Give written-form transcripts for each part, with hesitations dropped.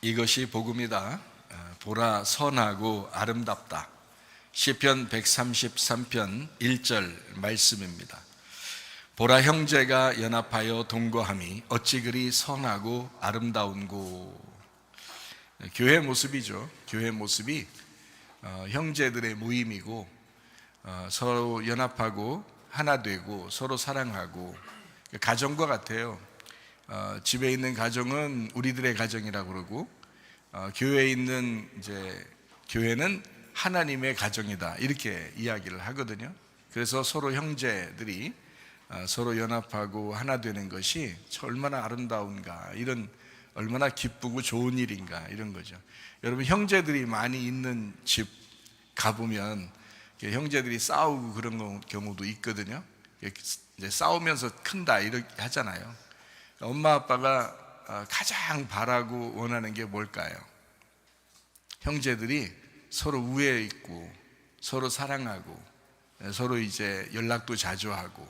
이것이 복음이다. 보라 선하고 아름답다. 시편 133편 1절 말씀입니다. 보라 형제가 연합하여 동거함이 어찌 그리 선하고 아름다운고. 교회 모습이죠. 교회 모습이 형제들의 모임이고 서로 연합하고 하나 되고 서로 사랑하고 가정과 같아요. 집에 있는 가정은 우리들의 가정이라고 그러고 교회에 있는 교회는 하나님의 가정이다 이렇게 이야기를 하거든요. 그래서 서로 형제들이 서로 연합하고 하나 되는 것이 얼마나 아름다운가, 이런 얼마나 기쁘고 좋은 일인가, 이런 거죠. 여러분, 형제들이 많이 있는 집 가보면 형제들이 싸우고 그런 경우도 있거든요. 이제 싸우면서 큰다 이렇게 하잖아요. 엄마 아빠가 가장 바라고 원하는 게 뭘까요? 형제들이 서로 우애 있고 서로 사랑하고 서로 이제 연락도 자주 하고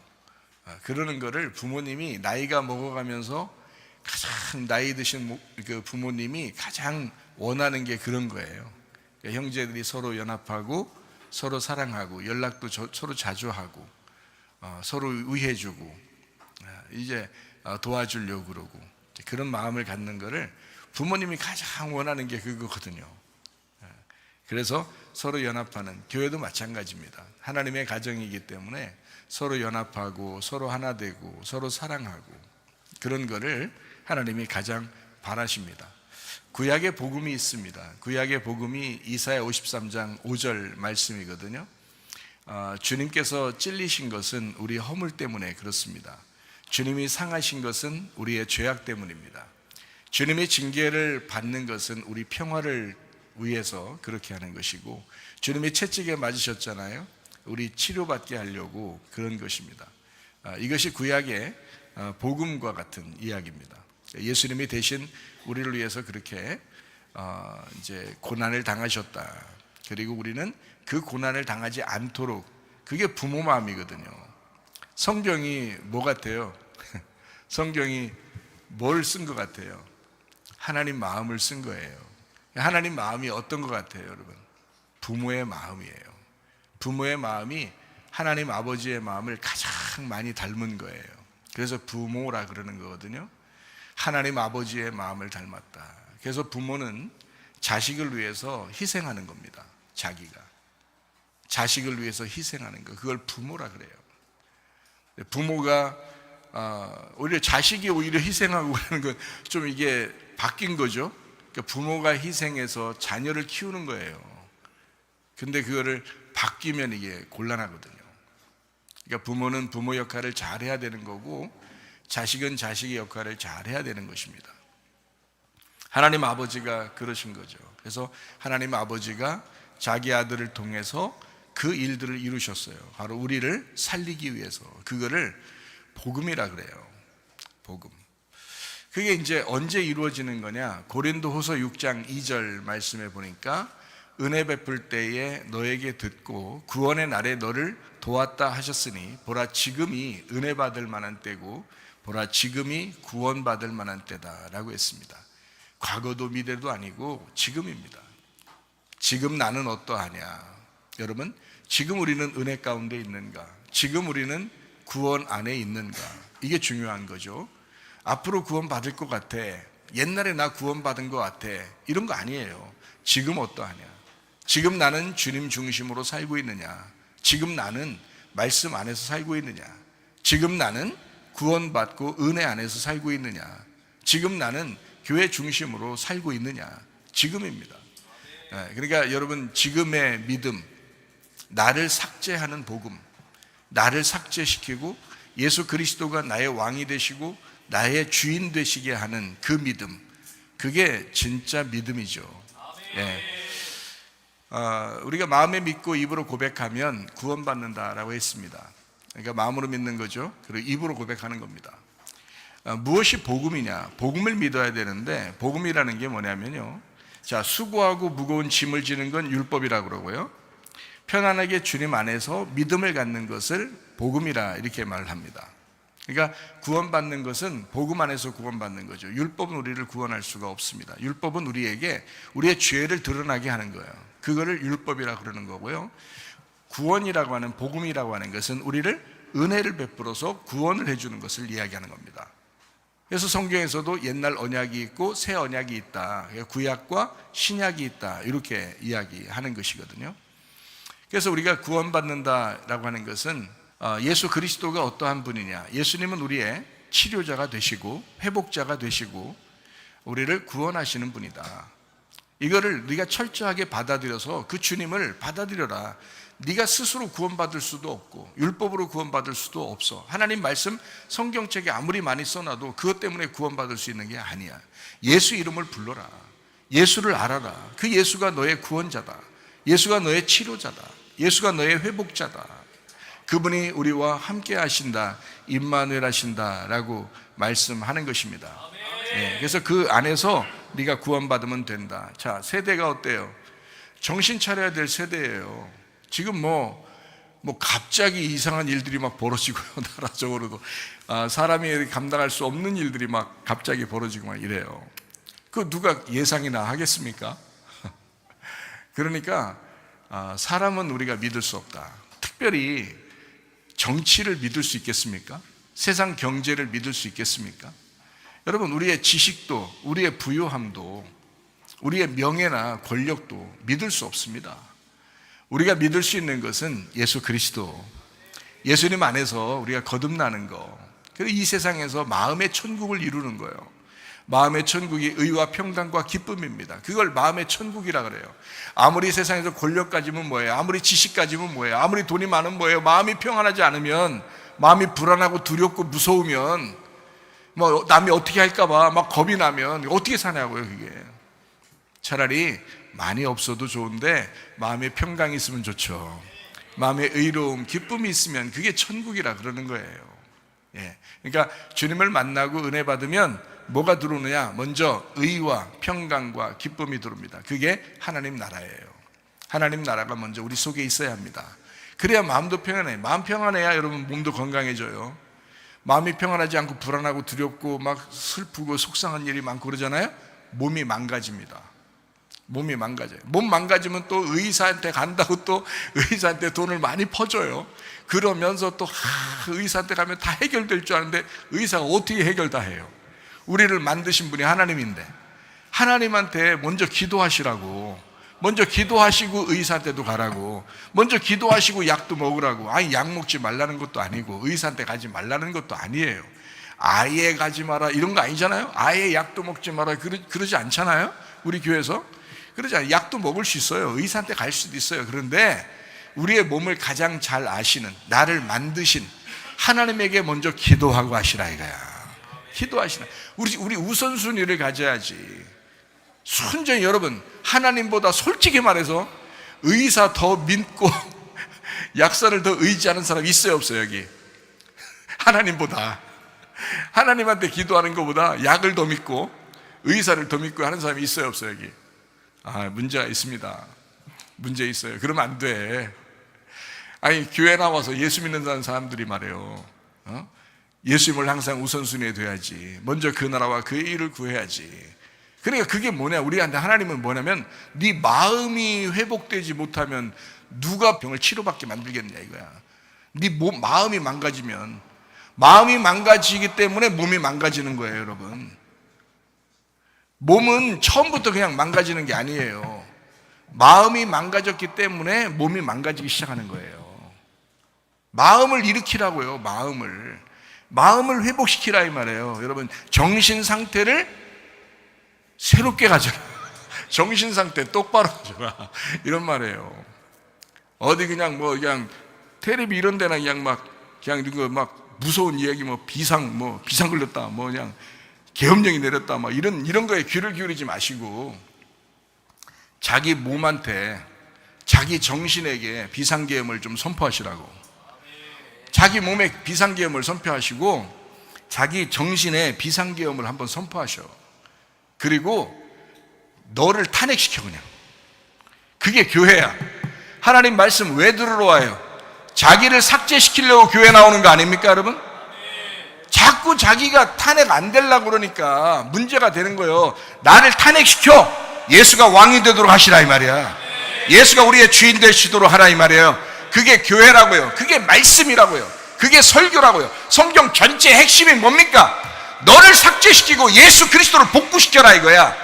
그러는 거를 부모님이 나이가 먹어가면서 가장 나이 드신 그 부모님이 가장 원하는 게 그런 거예요. 형제들이 서로 연합하고 서로 사랑하고 연락도 서로 자주 하고 서로 위해주고 이제 도와주려고 그러고 그런 마음을 갖는 거를 부모님이 가장 원하는 게 그거거든요. 그래서 서로 연합하는, 교회도 마찬가지입니다. 하나님의 가정이기 때문에 서로 연합하고 서로 하나 되고 서로 사랑하고 그런 거를 하나님이 가장 바라십니다. 구약의 복음이 있습니다. 구약의 복음이 이사야 53장 5절 말씀이거든요. 주님께서 찔리신 것은 우리 허물 때문에 그렇습니다. 주님이 상하신 것은 우리의 죄악 때문입니다. 주님이 징계를 받는 것은 우리 평화를 위해서 그렇게 하는 것이고, 주님이 채찍에 맞으셨잖아요. 우리 치료받게 하려고 그런 것입니다. 이것이 구약의 복음과 같은 이야기입니다. 예수님이 대신 우리를 위해서 그렇게 이제 고난을 당하셨다. 그리고 우리는 그 고난을 당하지 않도록, 그게 부모 마음이거든요. 성경이 뭐 같아요? 성경이 뭘 쓴 것 같아요? 하나님 마음을 쓴 거예요. 하나님 마음이 어떤 것 같아요, 여러분? 부모의 마음이에요. 부모의 마음이 하나님 아버지의 마음을 가장 많이 닮은 거예요. 그래서 부모라 그러는 거거든요. 하나님 아버지의 마음을 닮았다. 그래서 부모는 자식을 위해서 희생하는 겁니다. 자식을 위해서 희생하는 거, 그걸 부모라 그래요. 부모가 오히려 자식이 오히려 희생하고 그러는 건 좀 이게 바뀐 거죠. 그러니까 부모가 희생해서 자녀를 키우는 거예요. 근데 그거를 바뀌면 이게 곤란하거든요. 그러니까 부모는 부모 역할을 잘 해야 되는 거고 자식은 자식의 역할을 잘 해야 되는 것입니다. 하나님 아버지가 그러신 거죠. 그래서 하나님 아버지가 자기 아들을 통해서 그 일들을 이루셨어요. 바로 우리를 살리기 위해서. 그거를 복음이라 그래요. 복음. 그게 이제 언제 이루어지는 거냐? 고린도후서 6장 2절 말씀에 보니까 은혜 베풀 때에 너에게 듣고 구원의 날에 너를 도왔다 하셨으니 보라 지금이 은혜 받을 만한 때고 보라 지금이 구원받을 만한 때다라고 했습니다. 과거도 미래도 아니고 지금입니다. 지금 나는 어떠하냐? 여러분, 지금 우리는 은혜 가운데 있는가? 지금 우리는 구원 안에 있는가? 이게 중요한 거죠. 앞으로 구원받을 것 같아, 옛날에 나 구원받은 것 같아, 이런 거 아니에요. 지금 어떠하냐? 지금 나는 주님 중심으로 살고 있느냐? 지금 나는 말씀 안에서 살고 있느냐? 지금 나는 구원받고 은혜 안에서 살고 있느냐? 지금 나는 교회 중심으로 살고 있느냐? 지금입니다. 그러니까 여러분, 지금의 믿음, 나를 삭제하는 복음, 나를 삭제시키고 예수 그리스도가 나의 왕이 되시고 나의 주인 되시게 하는 그 믿음, 그게 진짜 믿음이죠. 우리가 마음에 믿고 입으로 고백하면 구원받는다라고 했습니다. 그러니까 마음으로 믿는 거죠. 그리고 입으로 고백하는 겁니다. 무엇이 복음이냐? 복음을 믿어야 되는데, 복음이라는 게 뭐냐면요, 자, 수고하고 무거운 짐을 지는 건 율법이라고 그러고요, 편안하게 주님 안에서 믿음을 갖는 것을 복음이라 이렇게 말을 합니다. 그러니까 구원받는 것은 복음 안에서 구원받는 거죠. 율법은 우리를 구원할 수가 없습니다. 율법은 우리에게 우리의 죄를 드러나게 하는 거예요. 그거를 율법이라고 그러는 거고요. 구원이라고 하는, 복음이라고 하는 것은 우리를 은혜를 베풀어서 구원을 해주는 것을 이야기하는 겁니다. 그래서 성경에서도 옛날 언약이 있고 새 언약이 있다, 구약과 신약이 있다, 이렇게 이야기하는 것이거든요. 그래서 우리가 구원받는다라고 하는 것은 예수 그리스도가 어떠한 분이냐, 예수님은 우리의 치료자가 되시고 회복자가 되시고 우리를 구원하시는 분이다. 이거를 네가 철저하게 받아들여서 그 주님을 받아들여라. 네가 스스로 구원받을 수도 없고 율법으로 구원받을 수도 없어. 하나님 말씀 성경책에 아무리 많이 써놔도 그것 때문에 구원받을 수 있는 게 아니야. 예수 이름을 불러라. 예수를 알아라. 그 예수가 너의 구원자다. 예수가 너의 치료자다. 예수가 너의 회복자다. 그분이 우리와 함께 하신다, 임마누엘 하신다라고 말씀하는 것입니다. 네, 그래서 그 안에서 네가 구원받으면 된다. 자, 세대가 어때요? 정신 차려야 될 세대예요. 지금 뭐 갑자기 이상한 일들이 막 벌어지고요. 나라적으로도 사람이 감당할 수 없는 일들이 막 갑자기 벌어지고 막 이래요. 그 누가 예상이나 하겠습니까? 그러니까 사람은 우리가 믿을 수 없다. 특별히 정치를 믿을 수 있겠습니까? 세상 경제를 믿을 수 있겠습니까? 여러분, 우리의 지식도, 우리의 부유함도, 우리의 명예나 권력도 믿을 수 없습니다. 우리가 믿을 수 있는 것은 예수 그리스도, 예수님 안에서 우리가 거듭나는 거, 그래서 이 세상에서 마음의 천국을 이루는 거예요. 마음의 천국이 의와 평강과 기쁨입니다. 그걸 마음의 천국이라 그래요. 아무리 세상에서 권력 가지면 뭐예요? 아무리 지식 가지면 뭐예요? 아무리 돈이 많으면 뭐예요? 마음이 평안하지 않으면, 마음이 불안하고 두렵고 무서우면, 뭐 남이 어떻게 할까봐 막 겁이 나면 어떻게 사냐고요. 그게 차라리 많이 없어도 좋은데 마음에 평강이 있으면 좋죠. 마음에 의로움, 기쁨이 있으면 그게 천국이라 그러는 거예요. 예. 그러니까 주님을 만나고 은혜 받으면 뭐가 들어오느냐? 먼저 의와 평강과 기쁨이 들어옵니다. 그게 하나님 나라예요. 하나님 나라가 먼저 우리 속에 있어야 합니다. 그래야 마음도 평안해요. 마음 평안해야 여러분 몸도 건강해져요. 마음이 평안하지 않고 불안하고 두렵고 막 슬프고 속상한 일이 많고 그러잖아요. 몸이 망가집니다. 몸이 망가져요. 몸 망가지면 또 의사한테 간다고 또 의사한테 돈을 많이 퍼줘요. 그러면서 또 의사한테 가면 다 해결될 줄 아는데 의사가 어떻게 해결 다 해요? 우리를 만드신 분이 하나님인데 하나님한테 먼저 기도하시라고, 먼저 기도하시고 의사한테도 가라고, 먼저 기도하시고 약도 먹으라고. 아니, 약 먹지 말라는 것도 아니고 의사한테 가지 말라는 것도 아니에요. 아예 가지 마라 이런 거 아니잖아요. 아예 약도 먹지 마라 그러지 않잖아요. 우리 교회에서 그러지 않아요. 약도 먹을 수 있어요. 의사한테 갈 수도 있어요. 그런데 우리의 몸을 가장 잘 아시는, 나를 만드신 하나님에게 먼저 기도하고 하시라 이거야. 기도하시라. 우리 우선순위를 가져야지. 순전히 여러분, 하나님보다 솔직히 말해서 의사 더 믿고 약사를 더 의지하는 사람 있어요 없어요? 여기 하나님보다, 하나님한테 기도하는 것보다 약을 더 믿고 의사를 더 믿고 하는 사람이 있어요 없어요? 여기 문제가 있습니다. 문제 있어요. 그러면 안 돼. 아니, 교회 나와서 예수 믿는다는 사람들이 말해요, 예수님을 항상 우선순위에 둬야지. 먼저 그 나라와 그 일을 구해야지. 그러니까 그게 뭐냐, 우리한테 하나님은 뭐냐면 네 마음이 회복되지 못하면 누가 병을 치료받게 만들겠냐 이거야. 네 마음이 망가지면, 마음이 망가지기 때문에 몸이 망가지는 거예요 여러분. 몸은 처음부터 그냥 망가지는 게 아니에요. 마음이 망가졌기 때문에 몸이 망가지기 시작하는 거예요. 마음을 일으키라고요. 마음을 회복시키라 이 말이에요. 여러분, 정신 상태를 새롭게 가져라. 정신 상태 똑바로 가져라. 이런 말이에요. 어디 그냥 텔레비 이런 데나 그냥 이거 막 무서운 이야기 비상 걸렸다, 그냥 계엄령이 내렸다, 이런 거에 귀를 기울이지 마시고 자기 몸한테, 자기 정신에게 비상계엄을 좀 선포하시라고. 자기 몸에 비상계엄을 선포하시고 자기 정신에 비상계엄을 한번 선포하셔. 그리고 너를 탄핵시켜. 그냥 그게 교회야. 하나님 말씀 왜 들으러 와요? 자기를 삭제시키려고 교회 나오는 거 아닙니까 여러분? 자꾸 자기가 탄핵 안 되려고 그러니까 문제가 되는 거예요. 나를 탄핵시켜 예수가 왕이 되도록 하시라 이 말이야. 예수가 우리의 주인 되시도록 하라 이 말이에요. 그게 교회라고요. 그게 말씀이라고요. 그게 설교라고요. 성경 전체의 핵심이 뭡니까? 너를 삭제시키고 예수 그리스도를 복구시켜라 이거야.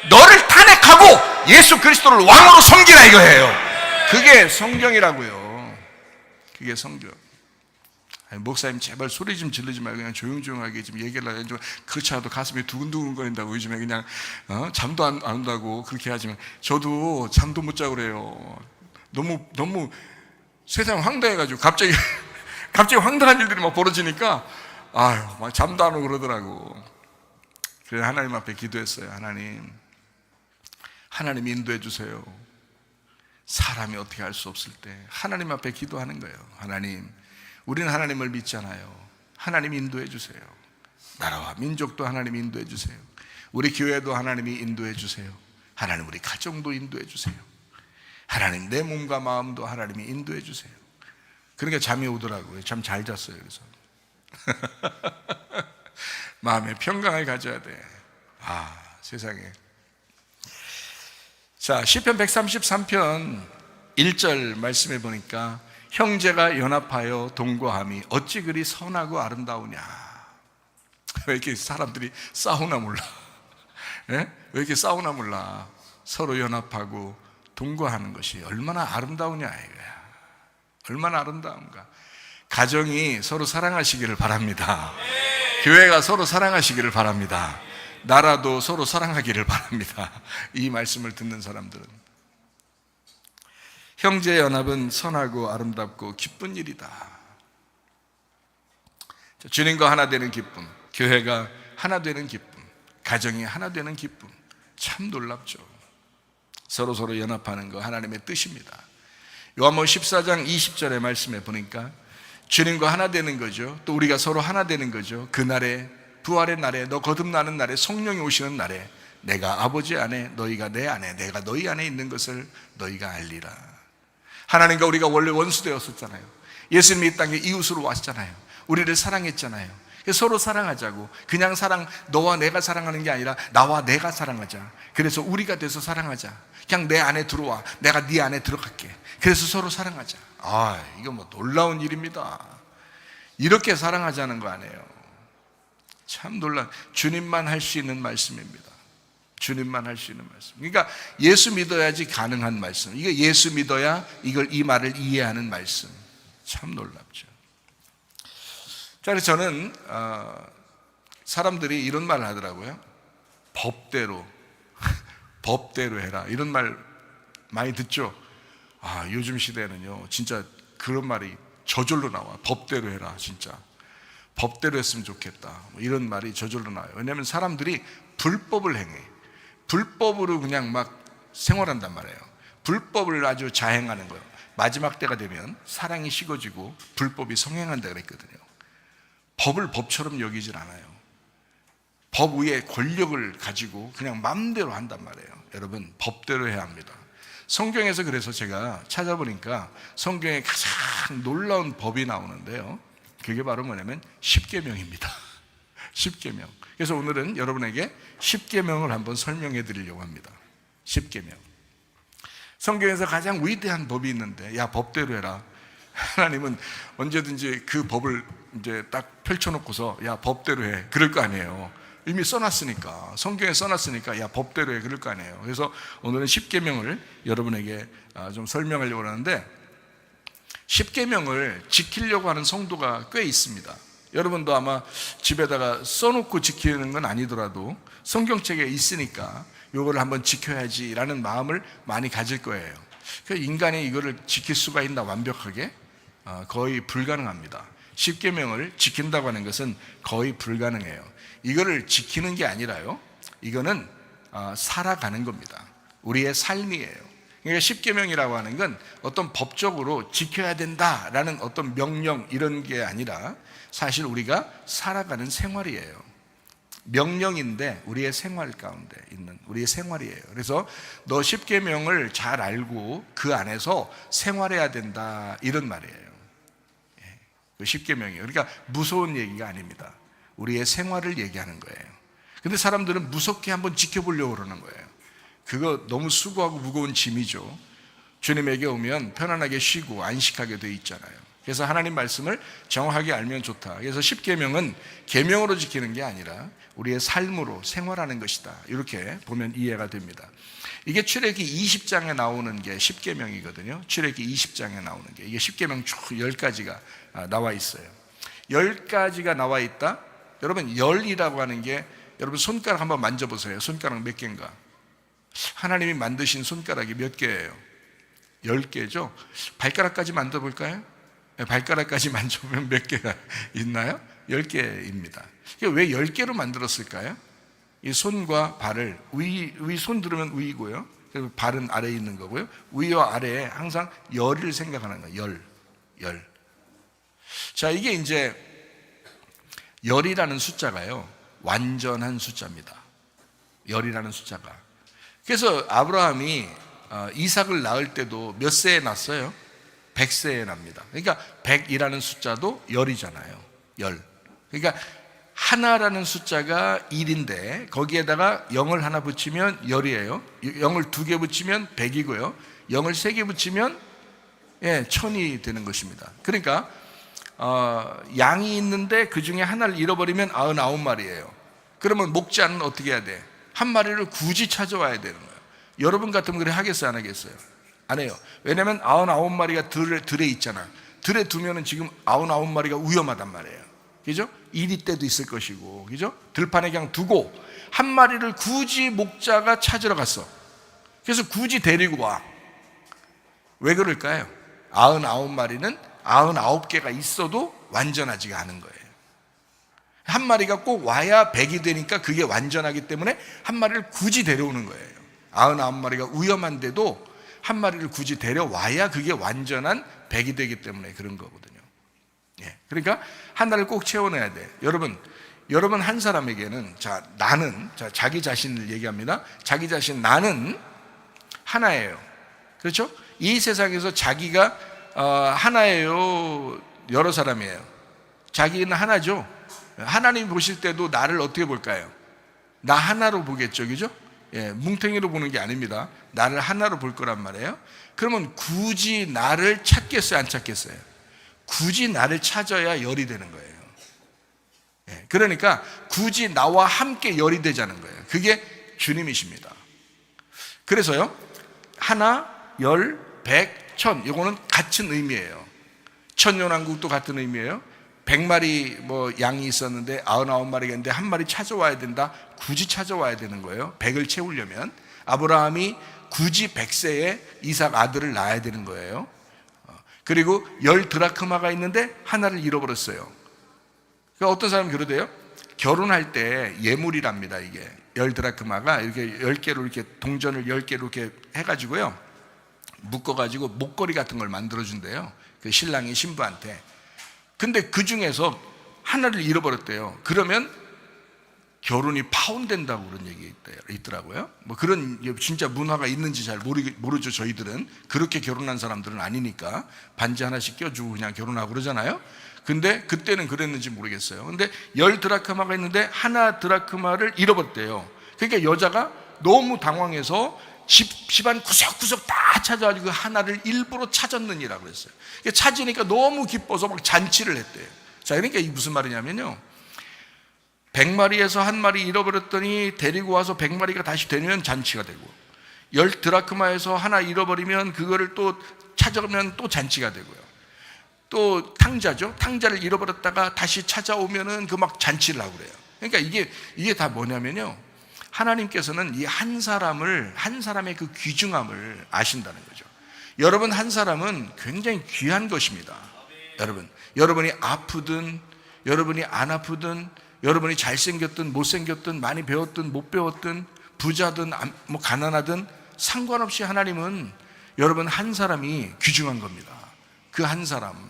너를 탄핵하고 예수 그리스도를 왕으로 섬기라 이거예요. 그게 성경이라고요. 그게 성경. 아니, 목사님 제발 소리 좀 지르지 말고 그냥 조용조용하게 좀 얘기를 하지. 그렇지 않아도 가슴이 두근두근 거린다고 요즘에 그냥 잠도 안 온다고 그렇게 하지만 저도 잠도 못 자고 그래요. 너무 세상 황당해가지고 갑자기 황당한 일들이 막 벌어지니까 막 잠도 안 오고 그러더라고. 그래서 하나님 앞에 기도했어요. 하나님 인도해 주세요. 사람이 어떻게 할 수 없을 때 하나님 앞에 기도하는 거예요. 하나님, 우리는 하나님을 믿잖아요. 하나님 인도해 주세요. 나라와 민족도 하나님 인도해 주세요. 우리 교회도 하나님이 인도해 주세요. 하나님 우리 가정도 인도해 주세요. 하나님 내 몸과 마음도 하나님이 인도해 주세요. 그러니까 잠이 오더라고요. 잠 잘 잤어요. 그래서 마음의 평강을 가져야 돼. 세상에. 자, 시편 133편 1절 말씀해 보니까 형제가 연합하여 동거함이 어찌 그리 선하고 아름다우냐. 왜 이렇게 사람들이 싸우나 몰라. 예? 왜 이렇게 싸우나 몰라. 서로 연합하고 동거하는 것이 얼마나 아름다우냐 이거야. 얼마나 아름다운가. 가정이 서로 사랑하시기를 바랍니다. 교회가 서로 사랑하시기를 바랍니다. 나라도 서로 사랑하기를 바랍니다. 이 말씀을 듣는 사람들은. 형제 연합은 선하고 아름답고 기쁜 일이다. 주님과 하나 되는 기쁨, 교회가 하나 되는 기쁨, 가정이 하나 되는 기쁨, 참 놀랍죠. 서로 연합하는 거 하나님의 뜻입니다. 요한복음 14장 20절의 말씀에 보니까 주님과 하나 되는 거죠. 또 우리가 서로 하나 되는 거죠. 그날에, 부활의 날에, 너 거듭나는 날에, 성령이 오시는 날에 내가 아버지 안에, 너희가 내 안에, 내가 너희 안에 있는 것을 너희가 알리라. 하나님과 우리가 원래 원수되었었잖아요. 예수님이 이 땅에 이웃으로 왔잖아요. 우리를 사랑했잖아요. 서로 사랑하자고. 그냥 너와 내가 사랑하는 게 아니라 나와 내가 사랑하자. 그래서 우리가 돼서 사랑하자. 그냥 내 안에 들어와, 내가 네 안에 들어갈게. 그래서 서로 사랑하자. 이거 뭐 놀라운 일입니다. 이렇게 사랑하자는 거 아니에요. 참 주님만 할 수 있는 말씀입니다. 주님만 할 수 있는 말씀. 그러니까 예수 믿어야지 가능한 말씀. 이거 예수 믿어야 이 말을 이해하는 말씀. 참 놀랍죠. 자, 그래서 저는 사람들이 이런 말을 하더라고요. 법대로 해라. 이런 말 많이 듣죠. 요즘 시대에는요, 진짜 그런 말이 저절로 나와. 법대로 해라, 진짜. 법대로 했으면 좋겠다. 이런 말이 저절로 나와요. 왜냐하면 사람들이 불법을 행해. 불법으로 그냥 막 생활한단 말이에요. 불법을 아주 자행하는 거예요. 마지막 때가 되면 사랑이 식어지고 불법이 성행한다 그랬거든요. 법을 법처럼 여기질 않아요. 법 위에 권력을 가지고 그냥 마음대로 한단 말이에요. 여러분, 법대로 해야 합니다. 성경에서 그래서 제가 찾아보니까 성경에 가장 놀라운 법이 나오는데요, 그게 바로 뭐냐면 십계명입니다. 십계명. 그래서 오늘은 여러분에게 십계명을 한번 설명해 드리려고 합니다. 십계명. 성경에서 가장 위대한 법이 있는데, 야, 법대로 해라. 하나님은 언제든지 그 법을 이제 딱 펼쳐놓고서 야, 법대로 해, 그럴 거 아니에요. 이미 써놨으니까, 성경에 써놨으니까 야, 법대로 해, 그럴 거 아니에요. 그래서 오늘은 십계명을 여러분에게 좀 설명하려고 하는데, 십계명을 지키려고 하는 성도가 꽤 있습니다. 여러분도 아마 집에다가 써놓고 지키는 건 아니더라도 성경책에 있으니까 이거를 한번 지켜야지라는 마음을 많이 가질 거예요. 인간이 이거를 지킬 수가 있나 완벽하게? 거의 불가능합니다. 십계명을 지킨다고 하는 것은 거의 불가능해요. 이거를 지키는 게 아니라요, 이거는 살아가는 겁니다. 우리의 삶이에요. 그러니까 십계명이라고 하는 건 어떤 법적으로 지켜야 된다라는 어떤 명령, 이런 게 아니라 사실 우리가 살아가는 생활이에요. 명령인데 우리의 생활 가운데 있는 우리의 생활이에요. 그래서 너 십계명을 잘 알고 그 안에서 생활해야 된다, 이런 말이에요. 그 십계명이에요. 그러니까 무서운 얘기가 아닙니다. 우리의 생활을 얘기하는 거예요. 근데 사람들은 무섭게 한번 지켜보려고 그러는 거예요. 그거 너무 수고하고 무거운 짐이죠. 주님에게 오면 편안하게 쉬고 안식하게 돼 있잖아요. 그래서 하나님 말씀을 정확하게 알면 좋다. 그래서 10계명은 계명으로 지키는 게 아니라 우리의 삶으로 생활하는 것이다. 이렇게 보면 이해가 됩니다. 이게 출애굽기 20장에 나오는 게 10계명이거든요. 출애굽기 20장에 나오는 게 이게 10계명 쭉 10가지가 나와 있어요. 10가지가 나와 있다. 여러분 열이라고 하는 게 여러분 손가락 한번 만져보세요. 손가락 몇 개인가? 하나님이 만드신 손가락이 몇 개예요? 10개죠. 발가락까지 만져볼까요? 발가락까지 만져보면 몇 개가 있나요? 10개입니다. 왜 10개로 만들었을까요? 이 손과 발을 위 손 들으면 위고요. 그리고 발은 아래에 있는 거고요. 위와 아래에 항상 열을 생각하는 거예요. 열. 자, 이게 이제 열이라는 숫자가요, 완전한 숫자입니다. 열이라는 숫자가. 그래서 아브라함이 이삭을 낳을 때도 몇 세에 낳았어요? 100세에 납니다. 그러니까 100이라는 숫자도 열이잖아요. 열. 그러니까 하나라는 숫자가 1인데 거기에다가 0을 하나 붙이면 열이에요. 0을 2개 붙이면 100이고요. 0을 3개 붙이면 1000이 되는 것입니다. 그러니까 양이 있는데 그 중에 하나를 잃어버리면 99마리예요. 그러면 목자는 어떻게 해야 돼? 한 마리를 굳이 찾아와야 되는 거예요. 여러분 같으면 그래 하겠어요? 안 하겠어요? 안 해요. 왜냐하면 99마리가 들에 있잖아. 들에 두면은 지금 99마리가 위험하단 말이에요. 그죠? 이리 때도 있을 것이고, 그죠? 들판에 그냥 두고 한 마리를 굳이 목자가 찾으러 갔어. 그래서 굳이 데리고 와. 왜 그럴까요? 99마리는 99개가 있어도 완전하지가 않은 거예요. 한 마리가 꼭 와야 100이 되니까 그게 완전하기 때문에 한 마리를 굳이 데려오는 거예요. 99마리가 위험한데도 한 마리를 굳이 데려와야 그게 완전한 100이 되기 때문에 그런 거거든요. 그러니까 하나를 꼭 채워내야 돼. 여러분 한 사람에게는 나는 자기 자신을 얘기합니다. 자기 자신 나는 하나예요. 그렇죠? 이 세상에서 자기가 하나예요? 여러 사람이에요? 자기는 하나죠. 하나님 보실 때도 나를 어떻게 볼까요? 나 하나로 보겠죠. 그죠? 뭉탱이로 보는 게 아닙니다. 나를 하나로 볼 거란 말이에요. 그러면 굳이 나를 찾겠어요? 안 찾겠어요? 굳이 나를 찾아야 열이 되는 거예요. 그러니까 굳이 나와 함께 열이 되자는 거예요. 그게 주님이십니다. 그래서요, 하나, 열, 백, 천, 이거는 같은 의미예요. 천년왕국도 같은 의미예요. 100마리 양이 있었는데 99마리가 있는데 한 마리 찾아와야 된다. 굳이 찾아와야 되는 거예요. 100을 채우려면. 아브라함이 굳이 100세에 이삭 아들을 낳아야 되는 거예요. 그리고 10 드라크마가 있는데 하나를 잃어버렸어요. 그러니까 어떤 사람이 그러대요. 결혼할 때 예물이랍니다. 이게 10 드라크마가 이렇게 10개로 이렇게 동전을 10개로 이렇게 해가지고요, 묶어가지고 목걸이 같은 걸 만들어준대요. 그 신랑이 신부한테. 근데 그 중에서 하나를 잃어버렸대요. 그러면 결혼이 파혼된다고 그런 얘기 있더라고요. 그런 진짜 문화가 있는지 잘 모르죠. 저희들은 그렇게 결혼한 사람들은 아니니까 반지 하나씩 껴주고 그냥 결혼하고 그러잖아요. 근데 그때는 그랬는지 모르겠어요. 근데 10 드라크마가 있는데 하나 드라크마를 잃어버렸대요. 그러니까 여자가 너무 당황해서 집안 구석구석 다 찾아가지고 하나를 일부러 찾았느니라 그랬어요. 찾으니까 너무 기뻐서 막 잔치를 했대요. 자, 그러니까 이게 무슨 말이냐면요, 100마리에서 한 마리 잃어버렸더니 데리고 와서 100마리가 다시 되면 잔치가 되고, 10 드라크마에서 하나 잃어버리면 그거를 또 찾아오면 또 잔치가 되고요. 또 탕자죠. 탕자를 잃어버렸다가 다시 찾아오면은 그 막 잔치를 하고 그래요. 그러니까 이게 다 뭐냐면요, 하나님께서는 이 한 사람의 그 귀중함을 아신다는 거죠. 여러분 한 사람은 굉장히 귀한 것입니다. 여러분이 아프든 여러분이 안 아프든 여러분이 잘생겼든 못생겼든 많이 배웠든 못 배웠든 부자든 가난하든 상관없이 하나님은 여러분 한 사람이 귀중한 겁니다. 그 한 사람,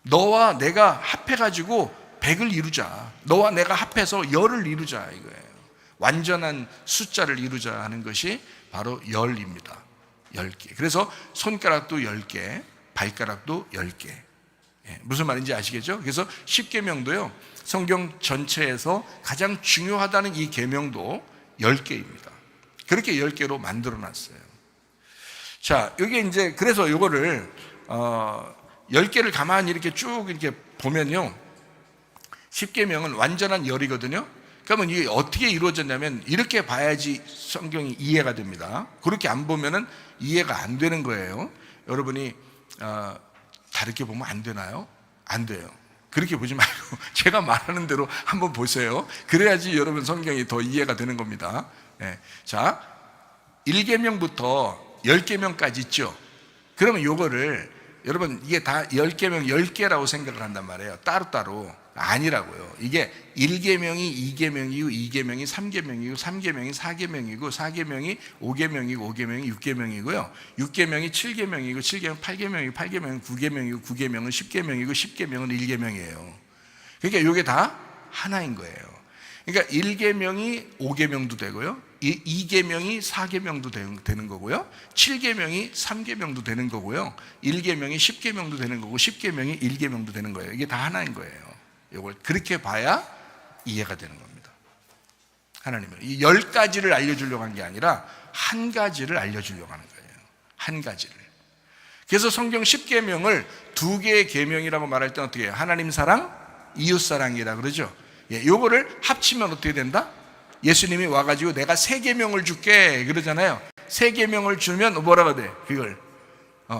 너와 내가 합해가지고 100을 이루자, 너와 내가 합해서 10을 이루자 이거예요. 완전한 숫자를 이루자 하는 것이 바로 열입니다. 10개. 그래서 손가락도 10개, 발가락도 10개. 무슨 말인지 아시겠죠? 그래서 10계명도요 성경 전체에서 가장 중요하다는 이 계명도 10개입니다. 그렇게 10개로 만들어 놨어요. 자, 여기 이제 그래서 이거를 10개를 가만히 이렇게 쭉 이렇게 보면요 10계명은 완전한 열이거든요. 그러면 이게 어떻게 이루어졌냐면 이렇게 봐야지 성경이 이해가 됩니다. 그렇게 안 보면은 이해가 안 되는 거예요. 여러분이 다르게 보면 안 되나요? 안 돼요. 그렇게 보지 말고 제가 말하는 대로 한번 보세요. 그래야지 여러분 성경이 더 이해가 되는 겁니다. 자, 1계명부터 10계명까지 있죠. 그러면 요거를 여러분 이게 다 10계명 10개라고 생각을 한단 말이에요. 따로따로. 아니라고요. 이게 1계명이 2계명이고 2계명이 3계명이고 3계명이 4계명이고 4계명이 5계명이고 5계명이 6계명이고요. 6계명이 7계명이고 7계명 8계명이고 8계명이 9계명이고 9계명은 10계명이고 10계명은 1계명이에요. 그러니까 이게 다 하나인 거예요. 그러니까 1계명이 5계명도 되고요. 2계명이 4계명도 되는 거고요. 7계명이 3계명도 되는 거고요. 1계명이 10계명도 되는 거고 10계명이 1계명도 되는 거예요. 이게 다 하나인 거예요. 이걸 그렇게 봐야 이해가 되는 겁니다. 하나님은 이 10가지를 알려주려고 한 게 아니라 한 가지를 알려주려고 하는 거예요. 한 가지를. 그래서 성경 10계명을 두 개의 계명이라고 말할 때는 어떻게 해요? 하나님 사랑, 이웃 사랑이라 그러죠. 요거를 합치면 어떻게 된다? 예수님이 와가지고 내가 3계명을 줄게 그러잖아요. 3계명을 주면 뭐라고 돼? 그걸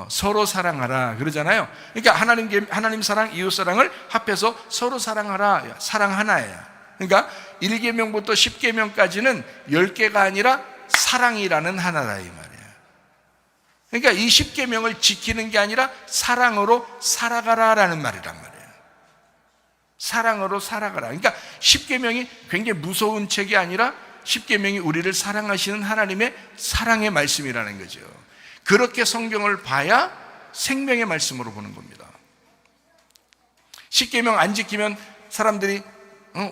서로 사랑하라 그러잖아요. 그러니까 하나님 사랑, 이웃 사랑을 합해서 서로 사랑하라, 사랑 하나예요. 그러니까 1계명부터 10계명까지는 10개가 아니라 사랑이라는 하나다 이 말이에요. 그러니까 이 10계명을 지키는 게 아니라 사랑으로 살아가라라는 말이란 말이에요. 사랑으로 살아가라. 그러니까 10계명이 굉장히 무서운 책이 아니라 10계명이 우리를 사랑하시는 하나님의 사랑의 말씀이라는 거죠. 그렇게 성경을 봐야 생명의 말씀으로 보는 겁니다. 10계명 안 지키면 사람들이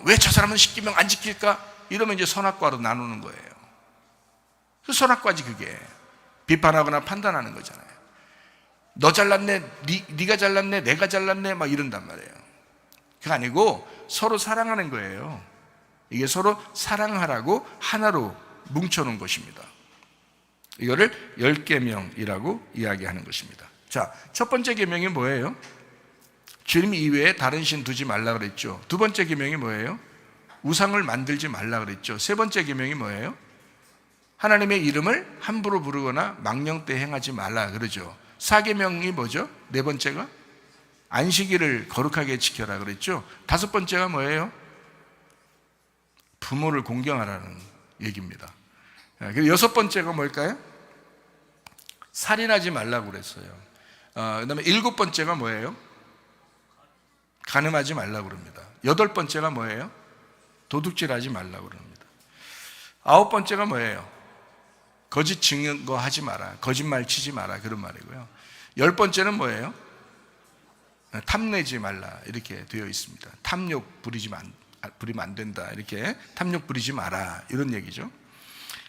왜 저 사람은 10계명 안 지킬까? 이러면 이제 선악과로 나누는 거예요. 그 선악과지 그게. 비판하거나 판단하는 거잖아요. 너 잘났네, 네가 잘났네, 내가 잘났네 막 이런단 말이에요. 그게 아니고 서로 사랑하는 거예요. 이게 서로 사랑하라고 하나로 뭉쳐놓은 것입니다. 이거를 10계명이라고 이야기하는 것입니다. 자, 첫 번째 계명이 뭐예요? 주님 이외에 다른 신 두지 말라 그랬죠. 두 번째 계명이 뭐예요? 우상을 만들지 말라 그랬죠. 세 번째 계명이 뭐예요? 하나님의 이름을 함부로 부르거나 망령되 행하지 말라 그러죠. 4계명이 뭐죠? 네 번째가 안식일을 거룩하게 지켜라 그랬죠. 다섯 번째가 뭐예요? 부모를 공경하라는 얘기입니다. 그리고 여섯 번째가 뭘까요? 살인하지 말라고 그랬어요. 그 다음에 일곱 번째가 뭐예요? 간음하지 말라고 그럽니다. 여덟 번째가 뭐예요? 도둑질하지 말라고 그럽니다. 아홉 번째가 뭐예요? 거짓 증거하지 마라, 거짓말 치지 마라 그런 말이고요. 열 번째는 뭐예요? 탐내지 말라 이렇게 되어 있습니다. 탐욕 부리면 안 된다 이렇게 탐욕 부리지 마라 이런 얘기죠.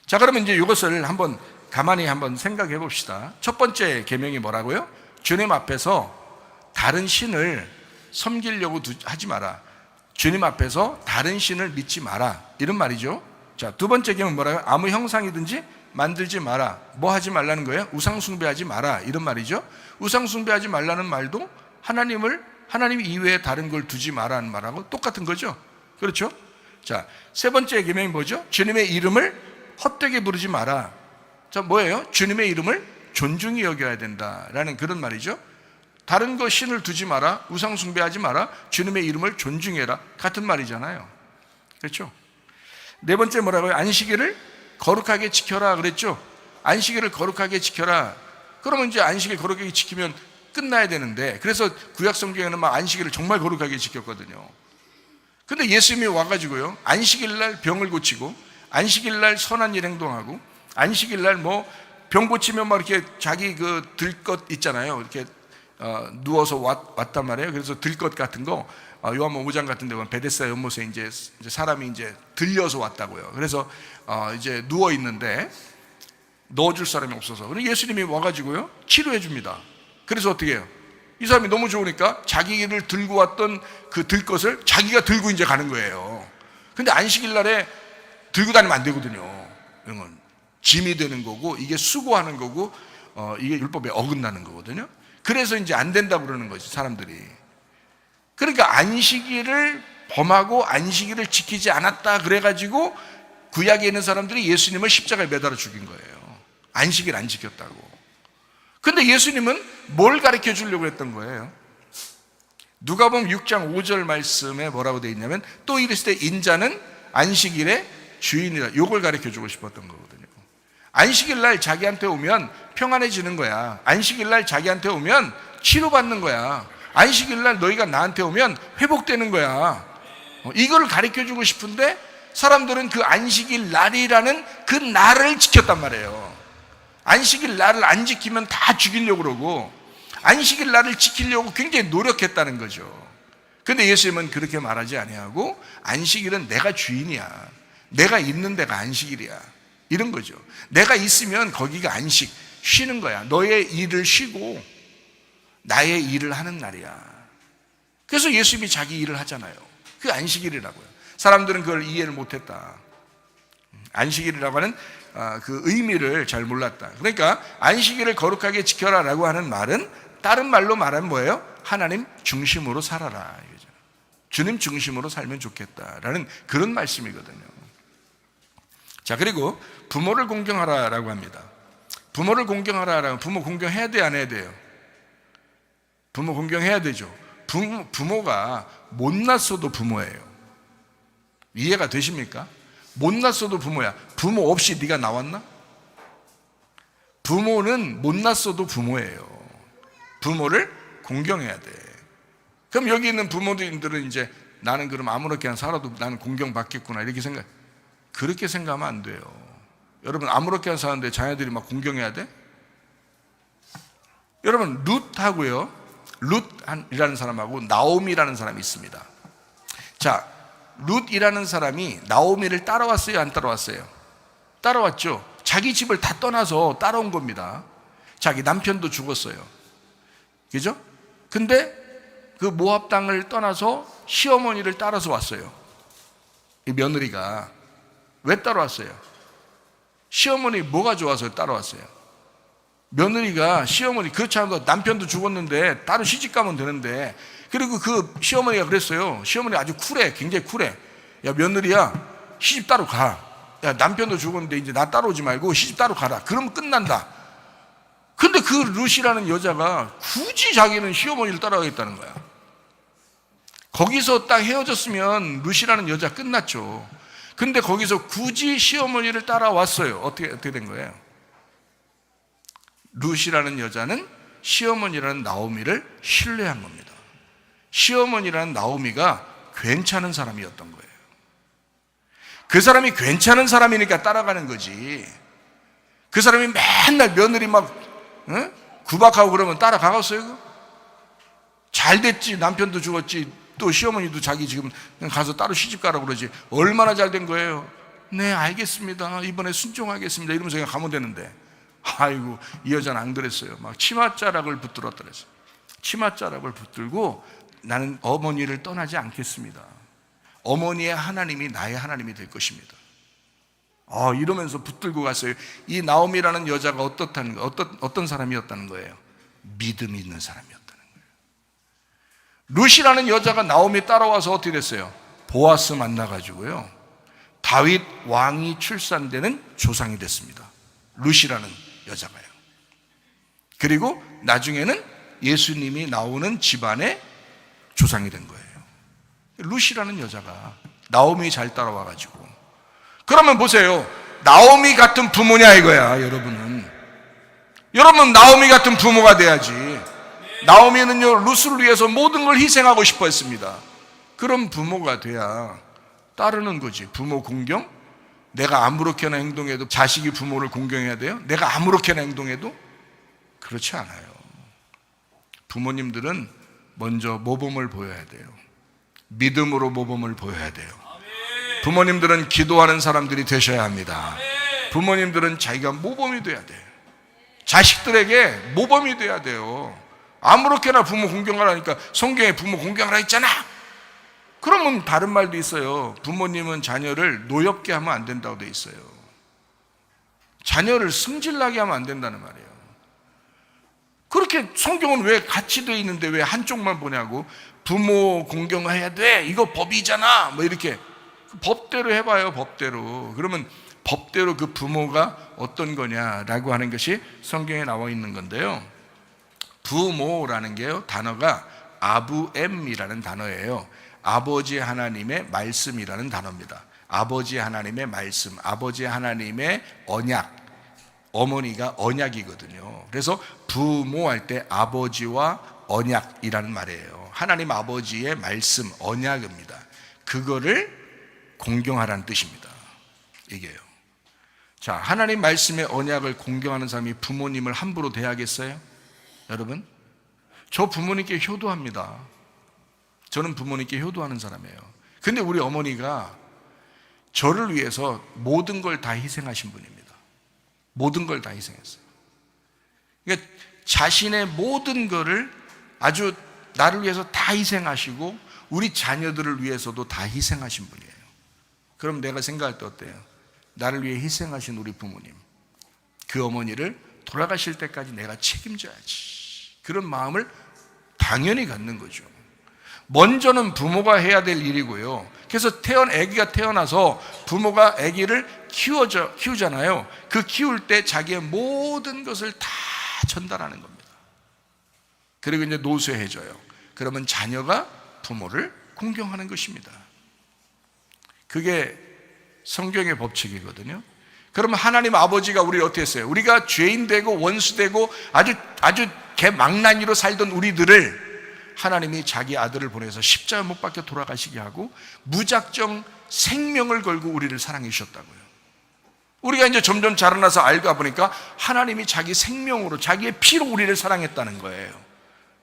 자, 그러면 이제 이것을 한번 가만히 한번 생각해 봅시다. 첫 번째 계명이 뭐라고요? 주님 앞에서 다른 신을 섬기려고 하지 마라. 주님 앞에서 다른 신을 믿지 마라 이런 말이죠. 자, 두 번째 계명은 뭐라고요? 아무 형상이든지 만들지 마라. 뭐 하지 말라는 거예요? 우상 숭배하지 마라 이런 말이죠. 우상 숭배하지 말라는 말도 하나님 이외에 다른 걸 두지 마라는 말하고 똑같은 거죠. 그렇죠? 자, 세 번째 계명이 뭐죠? 주님의 이름을 헛되게 부르지 마라. 자, 뭐예요? 주님의 이름을 존중히 여겨야 된다라는 그런 말이죠. 다른 거 신을 두지 마라, 우상 숭배하지 마라, 주님의 이름을 존중해라 같은 말이잖아요. 그렇죠? 네 번째 뭐라고요? 안식일을 거룩하게 지켜라 그랬죠. 안식일을 거룩하게 지켜라. 그러면 이제 안식일 거룩하게 지키면 끝나야 되는데, 그래서 구약 성경에는 막 안식일을 정말 거룩하게 지켰거든요. 근데 예수님이 와가지고요, 안식일 날 병을 고치고, 안식일 날 선한 일 행동하고, 안식일 날 뭐 병 고치면 막 이렇게 자기 그 들것 있잖아요. 이렇게 누워서 왔단 말이에요. 그래서 들것 같은 거, 요한복음 5장 같은 데 보면 베데스다 연못에 이제 사람이 이제 들려서 왔다고요. 그래서 이제 누워 있는데 넣어줄 사람이 없어서, 그럼 예수님이 와가지고요 치료해 줍니다. 그래서 어떻게 해요? 이 사람이 너무 좋으니까 자기를 들고 왔던 그 들 것을 자기가 들고 이제 가는 거예요. 근데 안식일 날에 들고 다니면 안 되거든요. 이런 건 짐이 되는 거고, 이게 수고하는 거고, 이게 율법에 어긋나는 거거든요. 그래서 이제 안 된다고 그러는 거지, 사람들이. 그러니까 안식일을 범하고 안식일을 지키지 않았다 그래가지고 구약에 있는 사람들이 예수님을 십자가에 매달아 죽인 거예요. 안식일 안 지켰다고. 근데 예수님은 뭘 가르쳐 주려고 했던 거예요? 누가복음 6장 5절 말씀에 뭐라고 되어 있냐면, 또 이르시되 인자는 안식일의 주인이라, 요걸 가르쳐 주고 싶었던 거거든요. 안식일 날 자기한테 오면 평안해지는 거야. 안식일 날 자기한테 오면 치료받는 거야. 안식일 날 너희가 나한테 오면 회복되는 거야. 이걸 가르쳐 주고 싶은데 사람들은 그 안식일 날이라는 그 날을 지켰단 말이에요. 안식일 날을 안 지키면 다 죽이려고 그러고, 안식일 날을 지키려고 굉장히 노력했다는 거죠. 근데 예수님은 그렇게 말하지 아니하고, 안식일은 내가 주인이야. 내가 있는 데가 안식일이야. 이런 거죠. 내가 있으면 거기가 안식, 쉬는 거야. 너의 일을 쉬고 나의 일을 하는 날이야. 그래서 예수님이 자기 일을 하잖아요. 그게 안식일이라고요. 사람들은 그걸 이해를 못했다. 안식일이라고 하는 그 의미를 잘 몰랐다. 그러니까 안식일을 거룩하게 지켜라라고 하는 말은 다른 말로 말하면 뭐예요? 하나님 중심으로 살아라. 주님 중심으로 살면 좋겠다라는 그런 말씀이거든요. 자, 그리고 부모를 공경하라라고 합니다. 부모를 공경하라라고, 부모 공경해야 돼, 안 해야 돼요? 부모 공경해야 되죠. 부모가 못났어도 부모예요. 이해가 되십니까? 못났어도 부모야. 부모 없이 네가 나왔나? 부모는 못났어도 부모예요. 부모를 공경해야 돼. 그럼 여기 있는 부모님들은 이제 나는 그럼 아무렇게나 살아도 나는 공경받겠구나 이렇게 그렇게 생각하면 안 돼요. 여러분, 아무렇게나 사는데 자녀들이 막 공경해야 돼? 여러분, 룻하고요, 룻이라는 사람하고 나오미라는 사람이 있습니다. 자, 룻이라는 사람이 나오미를 따라왔어요, 안 따라왔어요? 따라왔죠. 자기 집을 다 떠나서 따라온 겁니다. 자기 남편도 죽었어요. 그죠? 근데 그 모압 땅을 떠나서 시어머니를 따라서 왔어요. 이 며느리가. 왜 따라왔어요? 시어머니 뭐가 좋아서 따라왔어요? 며느리가 시어머니, 그렇지 않아도 남편도 죽었는데 따로 시집 가면 되는데, 그리고 그 시어머니가 그랬어요. 시어머니 아주 쿨해, 굉장히 쿨해. 야, 며느리야, 시집 따로 가. 야, 남편도 죽었는데 이제 나 따라오지 말고 시집 따로 가라. 그러면 끝난다. 근데 그 룻이라는 여자가 굳이 자기는 시어머니를 따라가겠다는 거야. 거기서 딱 헤어졌으면 룻이라는 여자 끝났죠. 근데 거기서 굳이 시어머니를 따라왔어요. 어떻게 된 거예요? 룻이라는 여자는 시어머니라는 나오미를 신뢰한 겁니다. 시어머니라는 나오미가 괜찮은 사람이었던 거예요. 그 사람이 괜찮은 사람이니까 따라가는 거지. 그 사람이 맨날 며느리 막 구박하고 그러면 따라가겠어요? 잘 됐지, 남편도 죽었지, 또 시어머니도 자기 지금 가서 따로 시집 가라고 그러지. 얼마나 잘 된 거예요? 네, 알겠습니다, 이번에 순종하겠습니다, 이러면서 그냥 가면 되는데, 아이고, 이 여자는 안 그랬어요. 막 치맛자락을 붙들었더랬어요. 치맛자락을 붙들고 나는 어머니를 떠나지 않겠습니다. 어머니의 하나님이 나의 하나님이 될 것입니다. 이러면서 붙들고 갔어요. 이 나오미라는 여자가 어떤 사람이었다는 거예요? 믿음이 있는 사람이었다는 거예요. 룻이라는 여자가 나오미 따라와서 어떻게 됐어요? 보아스 만나가지고요, 다윗 왕이 출산되는 조상이 됐습니다. 룻이라는 여자가요. 그리고 나중에는 예수님이 나오는 집안의 조상이 된 거예요. 룻이라는 여자가 나오미 잘 따라와가지고. 그러면 보세요, 나오미 같은 부모냐 이거야. 여러분 나오미 같은 부모가 돼야지. 나오미는요, 룻을 위해서 모든 걸 희생하고 싶어 했습니다. 그런 부모가 돼야 따르는 거지. 부모 공경? 내가 아무렇게나 행동해도 자식이 부모를 공경해야 돼요? 내가 아무렇게나 행동해도? 그렇지 않아요. 부모님들은 먼저 모범을 보여야 돼요. 믿음으로 모범을 보여야 돼요. 부모님들은 기도하는 사람들이 되셔야 합니다. 부모님들은 자기가 모범이 돼야 돼요. 자식들에게 모범이 돼야 돼요. 아무렇게나 부모 공경하라니까 성경에 부모 공경하라 했잖아. 그러면 다른 말도 있어요. 부모님은 자녀를 노엽게 하면 안 된다고 돼 있어요. 자녀를 승질나게 하면 안 된다는 말이에요. 그렇게 성경은 왜 같이 돼 있는데 왜 한쪽만 보냐고. 부모 공경해야 돼, 이거 법이잖아, 뭐 이렇게 법대로 해봐요. 법대로. 그러면 법대로 그 부모가 어떤 거냐라고 하는 것이 성경에 나와 있는 건데요. 부모라는 게요, 단어가 아부엠이라는 단어예요. 아버지 하나님의 말씀이라는 단어입니다. 아버지 하나님의 말씀, 아버지 하나님의 언약, 어머니가 언약이거든요. 그래서 부모할 때 아버지와 언약이라는 말이에요. 하나님 아버지의 말씀, 언약입니다. 그거를 공경하라는 뜻입니다. 이게요. 자, 하나님 말씀의 언약을 공경하는 사람이 부모님을 함부로 대하겠어요? 여러분, 저 부모님께 효도합니다. 저는 부모님께 효도하는 사람이에요. 근데 우리 어머니가 저를 위해서 모든 걸 다 희생하신 분입니다. 모든 걸 다 희생했어요. 그러니까 자신의 모든 것을 아주 나를 위해서 다 희생하시고 우리 자녀들을 위해서도 다 희생하신 분이에요. 그럼 내가 생각할 때 어때요? 나를 위해 희생하신 우리 부모님, 그 어머니를 돌아가실 때까지 내가 책임져야지, 그런 마음을 당연히 갖는 거죠. 먼저는 부모가 해야 될 일이고요. 그래서 아기가 태어나서 부모가 아기를 키우잖아요. 그 키울 때 자기의 모든 것을 다 전달하는 겁니다. 그리고 이제 노쇠해져요. 그러면 자녀가 부모를 공경하는 것입니다. 그게 성경의 법칙이거든요. 그러면 하나님 아버지가 우리를 어떻게 했어요? 우리가 죄인 되고 원수 되고 아주 개망나니로 살던 우리들을 하나님이 자기 아들을 보내서 십자가 못 박혀 돌아가시게 하고 무작정 생명을 걸고 우리를 사랑해 주셨다고요. 우리가 이제 점점 자라나서 알다 보니까 하나님이 자기 생명으로, 자기의 피로 우리를 사랑했다는 거예요.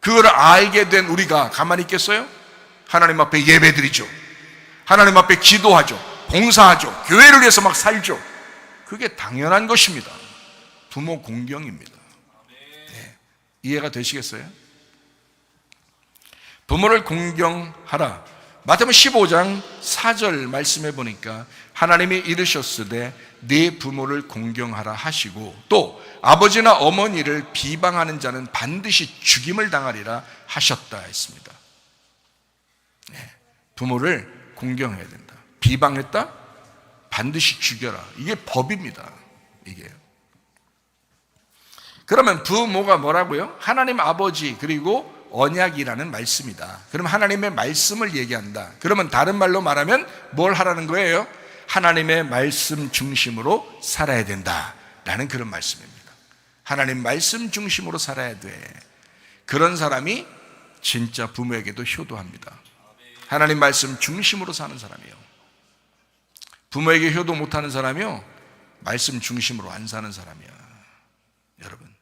그걸 알게 된 우리가 가만히 있겠어요? 하나님 앞에 예배드리죠. 하나님 앞에 기도하죠. 봉사하죠. 교회를 위해서 막 살죠. 그게 당연한 것입니다. 부모 공경입니다. 네. 이해가 되시겠어요? 부모를 공경하라. 마태복음 15장 4절 말씀해 보니까 하나님이 이르셨으되 네 부모를 공경하라 하시고 또 아버지나 어머니를 비방하는 자는 반드시 죽임을 당하리라 하셨다 했습니다. 네. 부모를 공경해야 된다. 비방했다? 반드시 죽여라. 이게 법입니다. 이게. 그러면 부모가 뭐라고요? 하나님 아버지 그리고 언약이라는 말씀이다. 그럼 하나님의 말씀을 얘기한다. 그러면 다른 말로 말하면 뭘 하라는 거예요? 하나님의 말씀 중심으로 살아야 된다라는 그런 말씀입니다. 하나님 말씀 중심으로 살아야 돼. 그런 사람이 진짜 부모에게도 효도합니다. 하나님 말씀 중심으로 사는 사람이요. 부모에게 효도 못하는 사람이요, 말씀 중심으로 안 사는 사람이야. 여러분,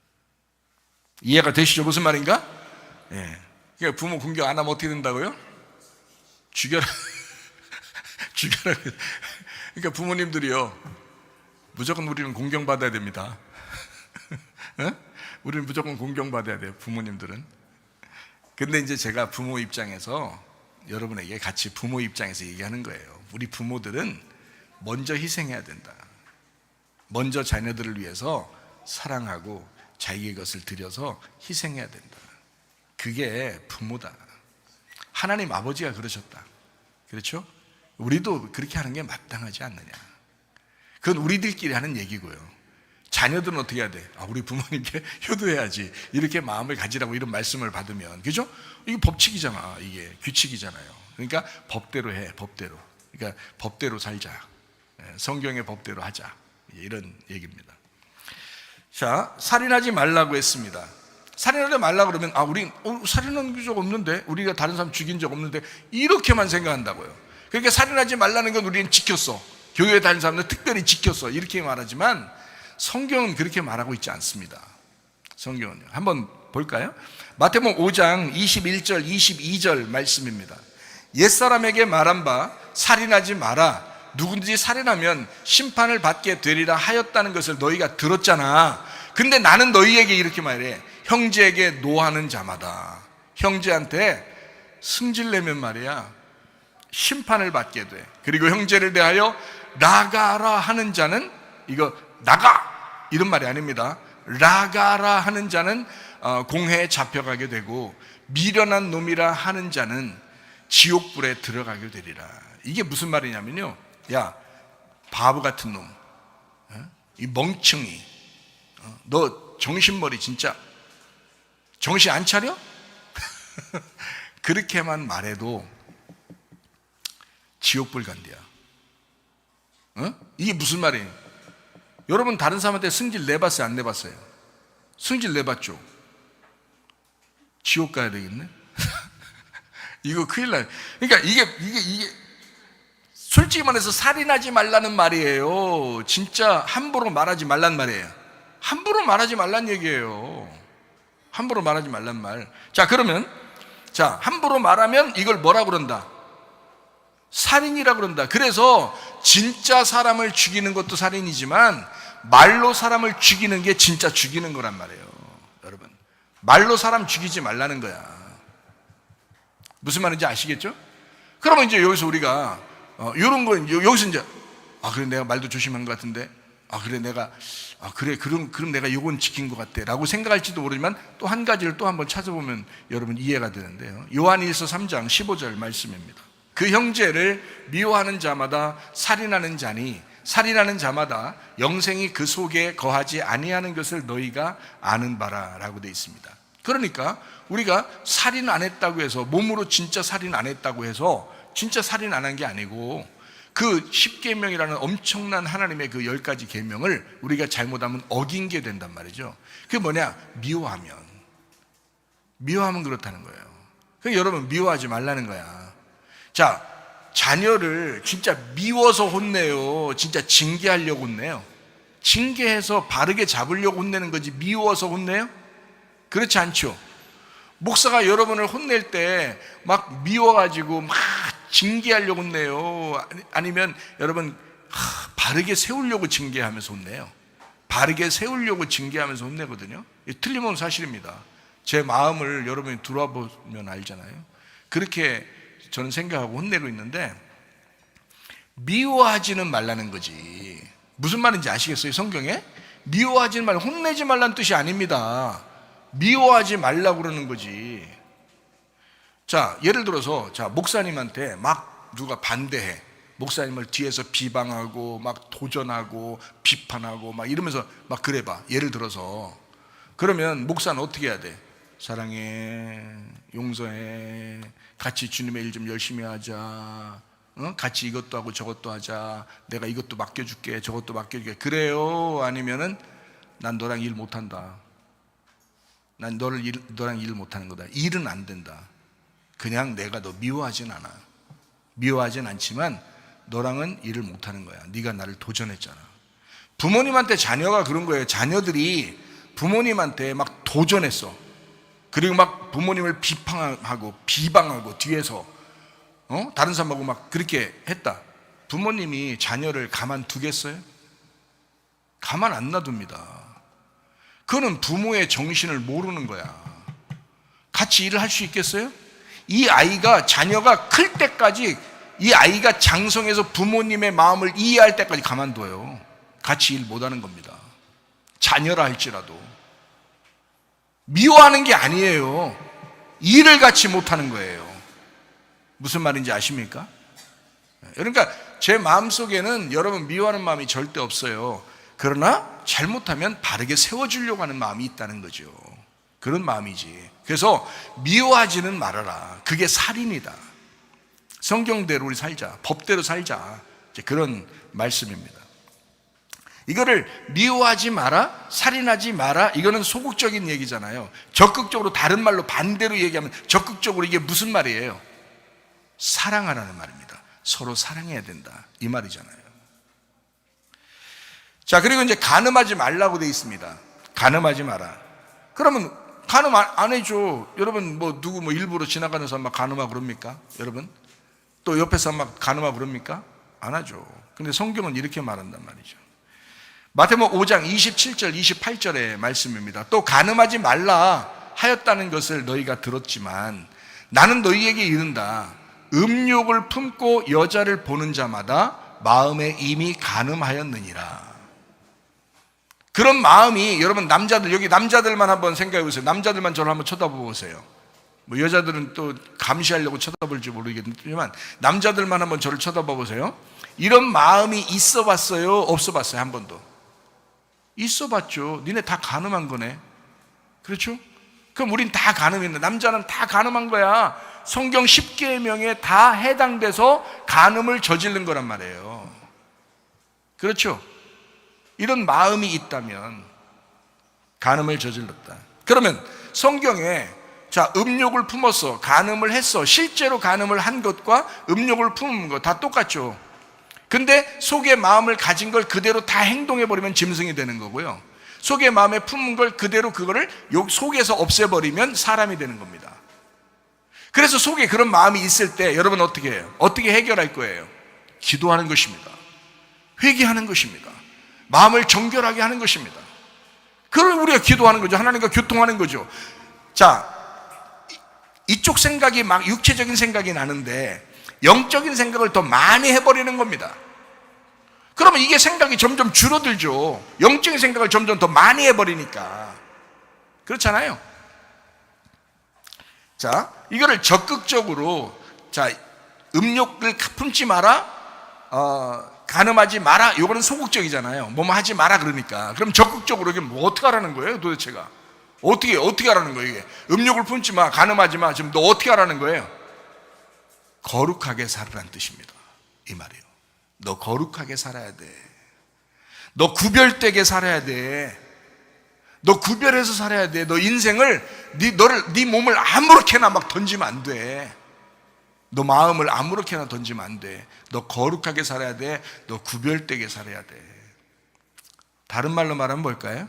이해가 되시죠? 무슨 말인가? 예. 그러니까 부모 공경 안 하면 어떻게 된다고요? 죽여라. 죽여라. 그러니까 부모님들이요, 무조건 우리는 공경받아야 됩니다. 우리는 무조건 공경받아야 돼요, 부모님들은. 근데 이제 제가 부모 입장에서 여러분에게 같이 부모 입장에서 얘기하는 거예요. 우리 부모들은 먼저 희생해야 된다. 먼저 자녀들을 위해서 사랑하고 자기의 것을 들여서 희생해야 된다. 그게 부모다. 하나님 아버지가 그러셨다. 그렇죠? 우리도 그렇게 하는 게 마땅하지 않느냐. 그건 우리들끼리 하는 얘기고요. 자녀들은 어떻게 해야 돼? 우리 부모님께 효도해야지. 이렇게 마음을 가지라고 이런 말씀을 받으면, 그죠? 이게 법칙이잖아. 이게 규칙이잖아요. 그러니까 법대로 해. 법대로. 그러니까 법대로 살자. 성경의 법대로 하자. 이런 얘기입니다. 자, 살인하지 말라고 했습니다. 살인하지 말라고 그러면 우리 살인한 적 없는데, 우리가 다른 사람 죽인 적 없는데, 이렇게만 생각한다고요. 그러니까 살인하지 말라는 건 우리는 지켰어. 교회에 다니는 사람들은 특별히 지켰어. 이렇게 말하지만 성경은 그렇게 말하고 있지 않습니다. 성경은요. 한번 볼까요? 마태복음 5장 21절 22절 말씀입니다. 옛사람에게 말한 바 살인하지 마라. 누구든지 살인하면 심판을 받게 되리라 하였다는 것을 너희가 들었잖아. 근데 나는 너희에게 이렇게 말해. 형제에게 노하는 자마다, 형제한테 승질내면 말이야 심판을 받게 돼. 그리고 형제를 대하여 나가라 하는 자는, 이거 나가 이런 말이 아닙니다. 나가라 하는 자는 공회에 잡혀가게 되고, 미련한 놈이라 하는 자는 지옥불에 들어가게 되리라. 이게 무슨 말이냐면요, 야 바보 같은 놈, 이 멍청이, 너 정신머리 진짜 정신 안 차려? 그렇게만 말해도 지옥불 간대야. 이게 무슨 말이에요? 여러분 다른 사람한테 승질 내봤어요, 안 내봤어요? 승질 내봤죠? 지옥 가야 되겠네? 이거 큰일 나요. 그러니까 이게 솔직히 말해서 살인하지 말라는 말이에요. 진짜 함부로 말하지 말란 말이에요. 함부로 말하지 말란 얘기예요. 함부로 말하지 말란 말. 자, 그러면 함부로 말하면 이걸 뭐라 그런다? 살인이라 그런다. 그래서 진짜 사람을 죽이는 것도 살인이지만 말로 사람을 죽이는 게 진짜 죽이는 거란 말이에요. 여러분, 말로 사람 죽이지 말라는 거야. 무슨 말인지 아시겠죠? 그러면 이제 여기서 우리가 이런 거, 여기서 이제 그래 내가 말도 조심한 것 같은데, 그래 내가 그래 그럼 내가 요건 지킨 것 같아 라고 생각할지도 모르지만, 또 한 가지를 또 한번 찾아보면 여러분 이해가 되는데요, 요한일서 3장 15절 말씀입니다. 그 형제를 미워하는 자마다 살인하는 자니 살인하는 자마다 영생이 그 속에 거하지 아니하는 것을 너희가 아는 바라 라고 되어 있습니다. 그러니까 우리가 살인 안 했다고 해서, 몸으로 진짜 살인 안 했다고 해서 진짜 살인 안 한 게 아니고, 그 10계명이라는 엄청난 하나님의 그 10가지 계명을 우리가 잘못하면 어긴 게 된단 말이죠. 그게 뭐냐? 미워하면 그렇다는 거예요. 그러니까 여러분 미워하지 말라는 거야. 자, 자녀를 진짜 미워서 혼내요? 진짜 징계하려고 혼내요? 징계해서 바르게 잡으려고 혼내는 거지 미워서 혼내요? 그렇지 않죠. 목사가 여러분을 혼낼 때 막 미워가지고 막 징계하려고 혼내요? 아니면 여러분 바르게 세우려고 징계하면서 혼내요? 바르게 세우려고 징계하면서 혼내거든요. 틀림없는 사실입니다. 제 마음을 여러분이 들어보면 알잖아요. 그렇게 저는 생각하고 혼내고 있는데, 미워하지는 말라는 거지. 무슨 말인지 아시겠어요? 성경에 미워하지는 말라, 혼내지 말라는 뜻이 아닙니다. 미워하지 말라고 그러는 거지. 자, 예를 들어서 목사님한테 막 누가 반대해. 목사님을 뒤에서 비방하고 막 도전하고 비판하고 막 이러면서 막 그래봐. 예를 들어서. 그러면 목사는 어떻게 해야 돼? 사랑해, 용서해, 같이 주님의 일 좀 열심히 하자, 같이 이것도 하고 저것도 하자, 내가 이것도 맡겨줄게, 저것도 맡겨줄게. 그래요? 아니면은 난 너랑 일 못한다, 난 너랑 일 못하는 거다, 일은 안 된다, 그냥 내가 너 미워하진 않아, 미워하진 않지만 너랑은 일을 못하는 거야, 네가 나를 도전했잖아. 부모님한테 자녀가 그런 거예요. 자녀들이 부모님한테 막 도전했어. 그리고 막 부모님을 비방하고 뒤에서 다른 사람하고 막 그렇게 했다. 부모님이 자녀를 가만두겠어요? 가만 안 놔둡니다. 그거는 부모의 정신을 모르는 거야. 같이 일을 할 수 있겠어요? 이 아이가, 자녀가 클 때까지, 이 아이가 장성해서 부모님의 마음을 이해할 때까지 가만둬요. 같이 일 못하는 겁니다. 자녀라 할지라도. 미워하는 게 아니에요. 일을 같이 못하는 거예요. 무슨 말인지 아십니까? 그러니까 제 마음속에는 여러분 미워하는 마음이 절대 없어요. 그러나 잘못하면 바르게 세워주려고 하는 마음이 있다는 거죠. 그런 마음이지. 그래서 미워하지는 말아라. 그게 살인이다. 성경대로 우리 살자, 법대로 살자, 이제 그런 말씀입니다. 이거를 미워하지 마라, 살인하지 마라, 이거는 소극적인 얘기잖아요. 적극적으로, 다른 말로 반대로 얘기하면 적극적으로 이게 무슨 말이에요? 사랑하라는 말입니다. 서로 사랑해야 된다, 이 말이잖아요. 자, 그리고 이제 간음하지 말라고 되어 있습니다. 간음하지 마라. 그러면 간음 안 해줘. 여러분 누구 일부러 지나가는 사람 막 간음하고 그럽니까? 여러분 또 옆에 사람 막 간음하고 그럽니까? 안 하죠. 근데 성경은 이렇게 말한단 말이죠. 마태복음 5장 27절 28절의 말씀입니다. 또 간음하지 말라 하였다는 것을 너희가 들었지만 나는 너희에게 이른다. 음욕을 품고 여자를 보는 자마다 마음에 이미 간음하였느니라. 그런 마음이, 여러분 남자들, 여기 남자들만 한번 생각해 보세요. 남자들만 저를 한번 쳐다보세요. 뭐 여자들은 또 감시하려고 쳐다볼지 모르겠지만 남자들만 한번 저를 쳐다봐 보세요. 이런 마음이 있어 봤어요? 없어 봤어요? 한 번도? 있어 봤죠. 니네 다 간음한 거네. 그렇죠? 그럼 우린 다 간음했네. 남자는 다 간음한 거야. 성경 10계명에 다 해당돼서 간음을 저지른 거란 말이에요. 그렇죠? 이런 마음이 있다면 간음을 저질렀다. 그러면 성경에 자, 음욕을 품었어, 간음을 했어, 실제로 간음을 한 것과 음욕을 품은 것 다 똑같죠. 근데 속의 마음을 가진 걸 그대로 다 행동해버리면 짐승이 되는 거고요, 속의 마음에 품은 걸 그대로 그거를 속에서 없애버리면 사람이 되는 겁니다. 그래서 속에 그런 마음이 있을 때 여러분 어떻게 해요? 어떻게 해결할 거예요? 기도하는 것입니다. 회개하는 것입니다. 마음을 정결하게 하는 것입니다. 그걸 우리가 기도하는 거죠. 하나님과 교통하는 거죠. 자, 이쪽 생각이 막 육체적인 생각이 나는데 영적인 생각을 더 많이 해버리는 겁니다. 그러면 이게 생각이 점점 줄어들죠. 영적인 생각을 점점 더 많이 해버리니까. 그렇잖아요. 자, 이거를 적극적으로, 자, 음욕을 품지 마라, 간음하지 마라. 이거는 소극적이잖아요. 뭐뭐 하지 마라 그러니까. 그럼 적극적으로 이게 뭐 어떻게 하라는 거예요, 도대체가? 어떻게 하라는 거예요, 이게? 음욕을 품지 마, 간음하지 마. 지금 너 어떻게 하라는 거예요? 거룩하게 살으라는 뜻입니다. 이 말이에요. 너 거룩하게 살아야 돼. 너 구별되게 살아야 돼. 너 구별해서 살아야 돼. 너 인생을, 네 몸을 아무렇게나 막 던지면 안 돼. 너 마음을 아무렇게나 던지면 안 돼. 너 거룩하게 살아야 돼. 너 구별되게 살아야 돼. 다른 말로 말하면 뭘까요?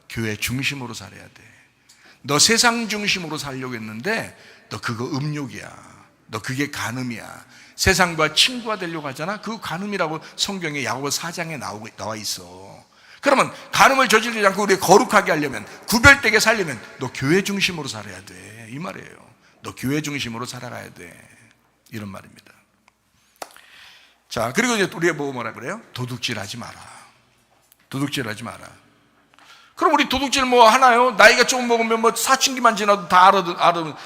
교회 중심으로 살아야 돼. 너 세상 중심으로 살려고 했는데 너 그거 음욕이야. 너 그게 간음이야. 세상과 친구가 되려고 하잖아. 그거 간음이라고 성경에 야고보 4장에 나와 있어. 그러면 간음을 저지르지 않고 우리 거룩하게 하려면, 구별되게 살려면 너 교회 중심으로 살아야 돼. 이 말이에요. 너 교회 중심으로 살아가야 돼. 이런 말입니다. 자, 그리고 이제 우리가 뭐라 그래요? 도둑질 하지 마라. 도둑질 하지 마라. 그럼 우리 도둑질 뭐 하나요? 나이가 조금 먹으면 뭐 사춘기만 지나도 다 알아.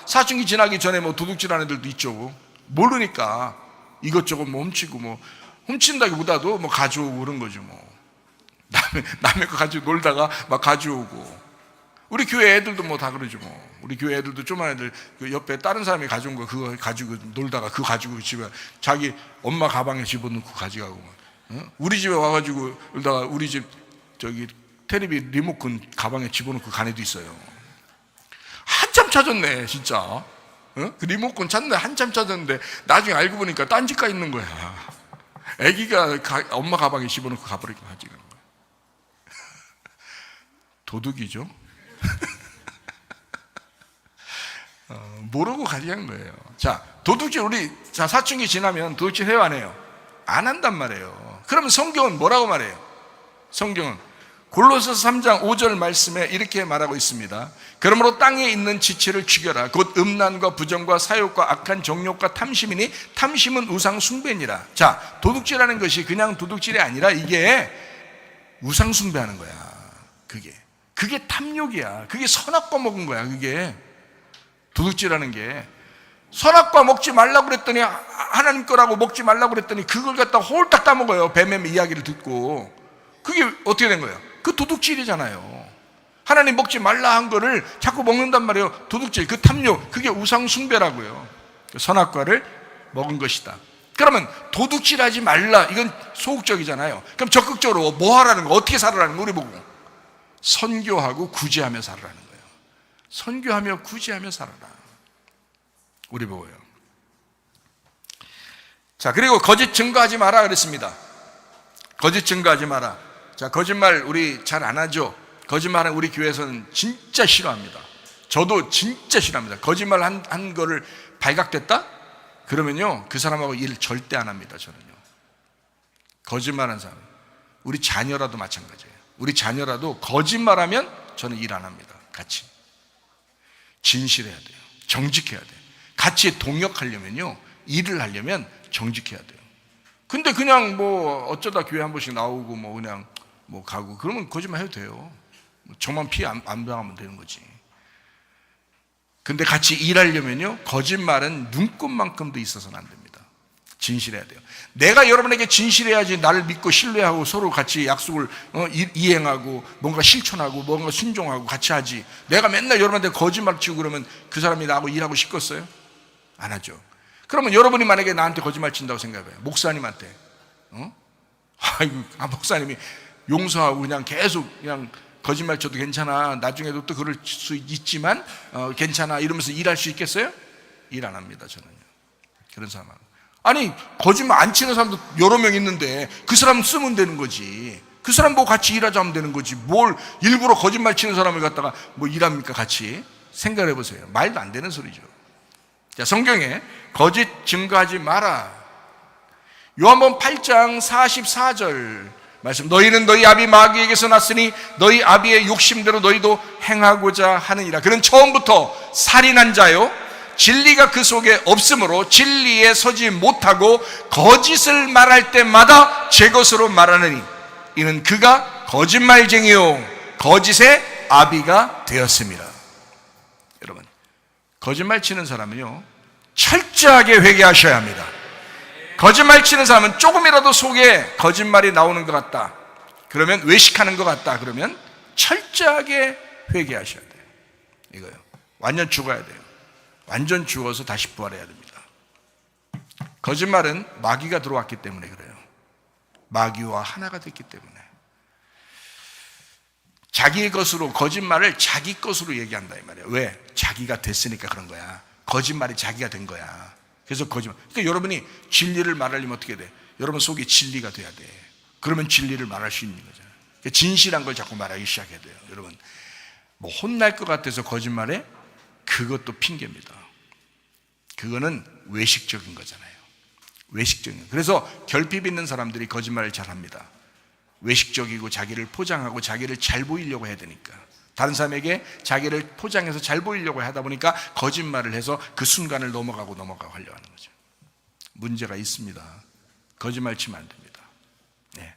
사춘기 지나기 전에 뭐 도둑질 하는 애들도 있죠. 모르니까 이것저것 뭐 훔치고, 뭐 훔친다기보다도 뭐 가져오고 그런 거죠. 뭐 남의 거 가지고 놀다가 막 가져오고. 우리 교회 애들도 뭐 다 그러죠. 뭐 우리 교회 애들도 조그만 애들 그 옆에 다른 사람이 가져온 거 그거 가지고 놀다가 그거 가지고 집에 자기 엄마 가방에 집어넣고 가져가고. 우리 집에 와가지고 놀다가 우리 집 저기 테레비 리모컨 가방에 집어넣고 간 애도 있어요. 한참 찾았네 진짜. 그 리모컨 찾는데 한참 찾았는데 나중에 알고 보니까 딴 집 가 있는 거야. 애기가 엄마 가방에 집어넣고 가버리고 가지고. 도둑이죠. 모르고 가져간 거예요. 자, 도둑질 우리 사춘기 지나면 도둑질 해요, 안 해요? 안 한단 말이에요. 그러면 성경은 뭐라고 말해요? 성경은 골로새서 3장 5절 말씀에 이렇게 말하고 있습니다. 그러므로 땅에 있는 지체를 죽여라. 곧 음란과 부정과 사욕과 악한 정욕과 탐심이니 탐심은 우상 숭배니라. 자, 도둑질하는 것이 그냥 도둑질이 아니라 이게 우상 숭배하는 거야. 그게 탐욕이야. 그게 선악과 먹은 거야. 그게 도둑질하는 게. 선악과 먹지 말라고 그랬더니, 하나님 거라고 먹지 말라고 그랬더니 그걸 갖다 홀딱 따먹어요. 뱀의 이야기를 듣고. 그게 어떻게 된 거예요? 그 도둑질이잖아요. 하나님 먹지 말라 한 거를 자꾸 먹는단 말이에요. 도둑질, 그 탐욕, 그게 우상 숭배라고요. 선악과를 먹은 것이다. 그러면 도둑질하지 말라, 이건 소극적이잖아요. 그럼 적극적으로 뭐 하라는 거, 어떻게 살아라는 거 우리 보고? 선교하고 구제하며 살아라는 거예요. 선교하며 구제하며 살아라. 우리 보고요. 자, 그리고 거짓 증거하지 마라 그랬습니다. 거짓 증거하지 마라. 자, 거짓말 우리 잘 안 하죠. 거짓말은 우리 교회에서는 진짜 싫어합니다. 저도 진짜 싫어합니다. 거짓말 한 거를 발각됐다? 그러면요 그 사람하고 일 절대 안 합니다. 저는요. 거짓말한 사람. 우리 자녀라도 마찬가지예요. 우리 자녀라도 거짓말하면 저는 일 안 합니다. 같이 진실해야 돼요. 정직해야 돼요. 같이 동역하려면요, 일을 하려면 정직해야 돼요. 근데 그냥 뭐 어쩌다 교회 한 번씩 나오고 뭐 그냥 뭐 가고 그러면 거짓말 해도 돼요. 저만 피해 안 당하면 되는 거지. 근데 같이 일하려면요, 거짓말은 눈꼽만큼도 있어서는 안 됩니다. 진실해야 돼요. 내가 여러분에게 진실해야지 나를 믿고 신뢰하고 서로 같이 약속을 이행하고 뭔가 실천하고 뭔가 순종하고 같이 하지. 내가 맨날 여러분한테 거짓말 치고 그러면 그 사람이 나하고 일하고 싶겠어요? 안 하죠. 그러면 여러분이 만약에 나한테 거짓말 친다고 생각해요. 목사님한테 목사님이 용서하고 그냥 계속 그냥 거짓말 쳐도 괜찮아, 나중에도 또 그럴 수 있지만 괜찮아 이러면서 일할 수 있겠어요? 일 안 합니다. 저는요. 그런 사람. 아니 거짓말 안 치는 사람도 여러 명 있는데 그 사람 쓰면 되는 거지. 그 사람 보고 같이 일하자 하면 되는 거지. 뭘 일부러 거짓말 치는 사람을 갖다가 뭐 일합니까? 같이 생각해 보세요. 말도 안 되는 소리죠. 자, 성경에 거짓 증거하지 마라. 요한복음 8장 44절 말씀, 너희는 너희 아비 마귀에게서 났으니 너희 아비의 욕심대로 너희도 행하고자 하느니라. 그는 처음부터 살인한 자요, 진리가 그 속에 없으므로 진리에 서지 못하고 거짓을 말할 때마다 제 것으로 말하느니 이는 그가 거짓말쟁이요 거짓의 아비가 되었습니다. 여러분, 거짓말 치는 사람은요, 철저하게 회개하셔야 합니다. 거짓말 치는 사람은 조금이라도 속에 거짓말이 나오는 것 같다, 그러면 외식하는 것 같다, 그러면 철저하게 회개하셔야 돼요. 이거요. 완전 죽어야 돼요. 완전 죽어서 다시 부활해야 됩니다. 거짓말은 마귀가 들어왔기 때문에 그래요. 마귀와 하나가 됐기 때문에. 자기 것으로, 거짓말을 자기 것으로 얘기한다 이 말이에요. 왜? 자기가 됐으니까 그런 거야. 거짓말이 자기가 된 거야. 그래서 거짓말. 그러니까 여러분이 진리를 말하려면 어떻게 돼? 여러분 속에 진리가 돼야 돼. 그러면 진리를 말할 수 있는 거잖아요. 그러니까 진실한 걸 자꾸 말하기 시작해야 돼요. 여러분, 뭐 혼날 것 같아서 거짓말해? 그것도 핑계입니다. 그거는 외식적인 거잖아요. 외식적인 거. 그래서 결핍 있는 사람들이 거짓말을 잘합니다. 외식적이고 자기를 포장하고 자기를 잘 보이려고 해야 되니까, 다른 사람에게 자기를 포장해서 잘 보이려고 하다 보니까 거짓말을 해서 그 순간을 넘어가고 하려고 하는 거죠. 문제가 있습니다. 거짓말 치면 안 됩니다. 네.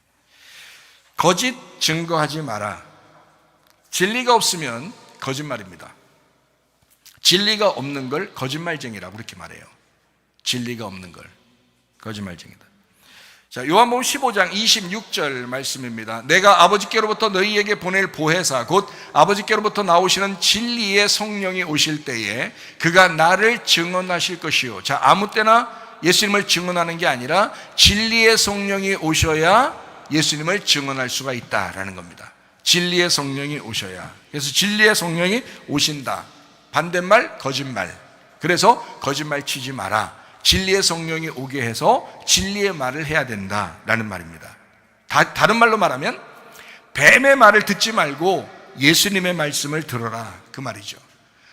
거짓 증거하지 마라. 진리가 없으면 거짓말입니다. 진리가 없는 걸 거짓말쟁이라고 그렇게 말해요. 진리가 없는 걸 거짓말쟁이다. 자, 요한복음 15장 26절 말씀입니다. 내가 아버지께로부터 너희에게 보낼 보혜사 곧 아버지께로부터 나오시는 진리의 성령이 오실 때에 그가 나를 증언하실 것이요. 자, 아무 때나 예수님을 증언하는 게 아니라 진리의 성령이 오셔야 예수님을 증언할 수가 있다라는 겁니다. 진리의 성령이 오셔야. 그래서 진리의 성령이 오신다. 반대말 거짓말. 그래서 거짓말 치지 마라. 진리의 성령이 오게 해서 진리의 말을 해야 된다라는 말입니다. 다른 말로 말하면 뱀의 말을 듣지 말고 예수님의 말씀을 들어라, 그 말이죠.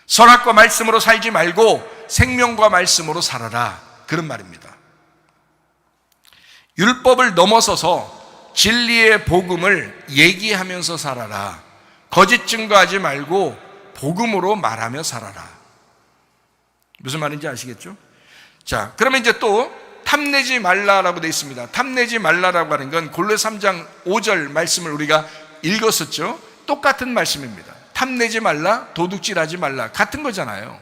선악과 말씀으로 살지 말고 생명과 말씀으로 살아라, 그런 말입니다. 율법을 넘어서서 진리의 복음을 얘기하면서 살아라. 거짓 증거하지 말고 복음으로 말하며 살아라. 무슨 말인지 아시겠죠? 자, 그러면 이제 또 탐내지 말라라고 되어 있습니다. 탐내지 말라라고 하는 건 골로새 3장 5절 말씀을 우리가 읽었었죠. 똑같은 말씀입니다. 탐내지 말라, 도둑질하지 말라, 같은 거잖아요.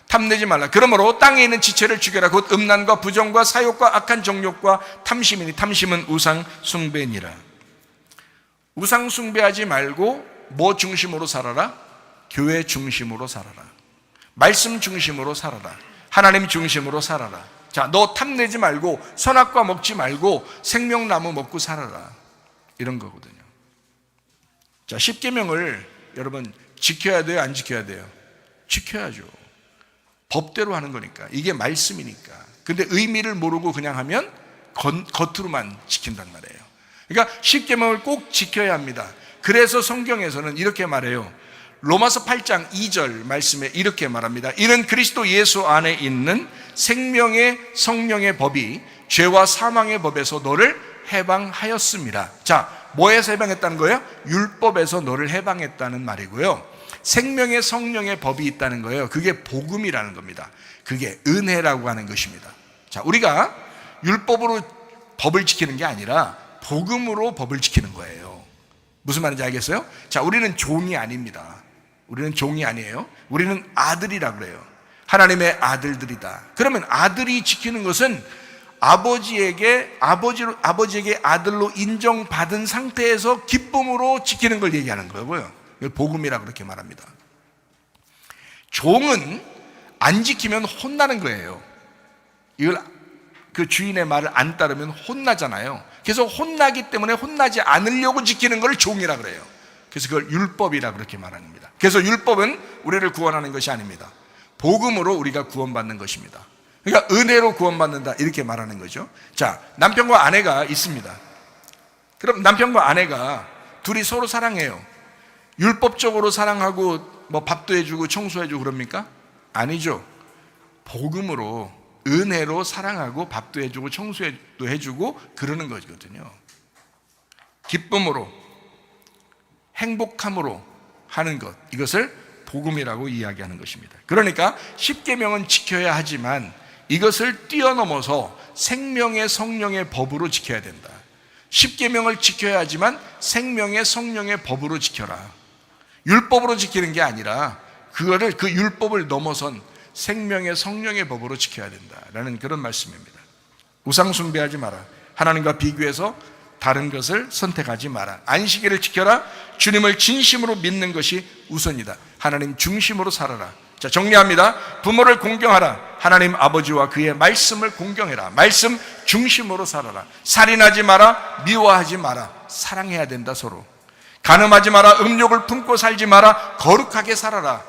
탐내지 말라. 그러므로 땅에 있는 지체를 죽여라. 곧 음란과 부정과 사욕과 악한 정욕과 탐심이니 탐심은 우상 숭배니라. 우상 숭배하지 말고 뭐 중심으로 살아라? 교회 중심으로 살아라. 말씀 중심으로 살아라. 하나님 중심으로 살아라. 자, 너 탐내지 말고 선악과 먹지 말고 생명나무 먹고 살아라, 이런 거거든요. 자, 10계명을 여러분 지켜야 돼요, 안 지켜야 돼요? 지켜야죠. 법대로 하는 거니까. 이게 말씀이니까. 근데 의미를 모르고 그냥 하면 겉으로만 지킨단 말이에요. 그러니까 10계명을 꼭 지켜야 합니다. 그래서 성경에서는 이렇게 말해요. 로마서 8장 2절 말씀에 이렇게 말합니다. 이는 그리스도 예수 안에 있는 생명의 성령의 법이 죄와 사망의 법에서 너를 해방하였습니다. 자, 뭐에서 해방했다는 거예요? 율법에서 너를 해방했다는 말이고요. 생명의 성령의 법이 있다는 거예요. 그게 복음이라는 겁니다. 그게 은혜라고 하는 것입니다. 자, 우리가 율법으로 법을 지키는 게 아니라 복음으로 법을 지키는 거예요. 무슨 말인지 알겠어요? 자, 우리는 종이 아닙니다. 우리는 종이 아니에요. 우리는 아들이라고 그래요. 하나님의 아들들이다. 그러면 아들이 지키는 것은 아버지에게 아들로 인정받은 상태에서 기쁨으로 지키는 걸 얘기하는 거고요. 이걸 복음이라고 그렇게 말합니다. 종은 안 지키면 혼나는 거예요. 이걸 그 주인의 말을 안 따르면 혼나잖아요. 그래서 혼나기 때문에 혼나지 않으려고 지키는 걸 종이라고 그래요. 그래서 그걸 율법이라고 그렇게 말하는 겁니다. 그래서 율법은 우리를 구원하는 것이 아닙니다. 복음으로 우리가 구원받는 것입니다. 그러니까 은혜로 구원받는다 이렇게 말하는 거죠. 자, 남편과 아내가 있습니다. 그럼 남편과 아내가 둘이 서로 사랑해요. 율법적으로 사랑하고 뭐 밥도 해주고 청소해주고 그럽니까? 아니죠. 복음으로 은혜로 사랑하고 밥도 해주고 청소도 해주고 그러는 거거든요. 기쁨으로 행복함으로 하는 것, 이것을 복음이라고 이야기하는 것입니다. 그러니까 십계명은 지켜야 하지만 이것을 뛰어넘어서 생명의 성령의 법으로 지켜야 된다. 십계명을 지켜야 하지만 생명의 성령의 법으로 지켜라. 율법으로 지키는 게 아니라 그 율법을 넘어선 생명의 성령의 법으로 지켜야 된다라는 그런 말씀입니다. 우상 숭배하지 마라. 하나님과 비교해서 다른 것을 선택하지 마라. 안식일을 지켜라. 주님을 진심으로 믿는 것이 우선이다. 하나님 중심으로 살아라. 자, 정리합니다. 부모를 공경하라. 하나님 아버지와 그의 말씀을 공경해라. 말씀 중심으로 살아라. 살인하지 마라. 미워하지 마라. 사랑해야 된다. 서로 간음하지 마라. 음욕을 품고 살지 마라. 거룩하게 살아라.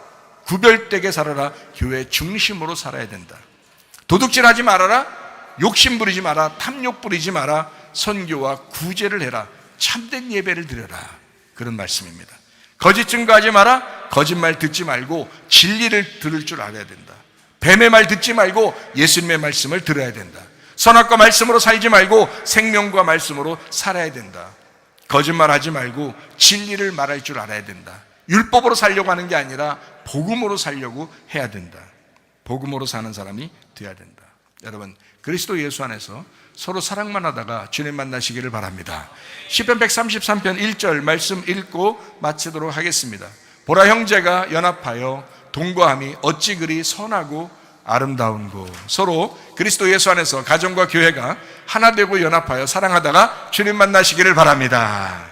구별되게 살아라. 교회 중심으로 살아야 된다. 도둑질하지 말아라. 욕심 부리지 마라. 탐욕 부리지 마라. 선교와 구제를 해라. 참된 예배를 드려라. 그런 말씀입니다. 거짓 증거하지 마라. 거짓말 듣지 말고 진리를 들을 줄 알아야 된다. 뱀의 말 듣지 말고 예수님의 말씀을 들어야 된다. 선악과 말씀으로 살지 말고 생명과 말씀으로 살아야 된다. 거짓말하지 말고 진리를 말할 줄 알아야 된다. 율법으로 살려고 하는 게 아니라 복음으로 살려고 해야 된다. 복음으로 사는 사람이 되어야 된다. 여러분, 그리스도 예수 안에서 서로 사랑만 하다가 주님 만나시기를 바랍니다. 시편 133편 1절 말씀 읽고 마치도록 하겠습니다. 보라, 형제가 연합하여 동거함이 어찌 그리 선하고 아름다운고. 서로 그리스도 예수 안에서 가정과 교회가 하나 되고 연합하여 사랑하다가 주님 만나시기를 바랍니다.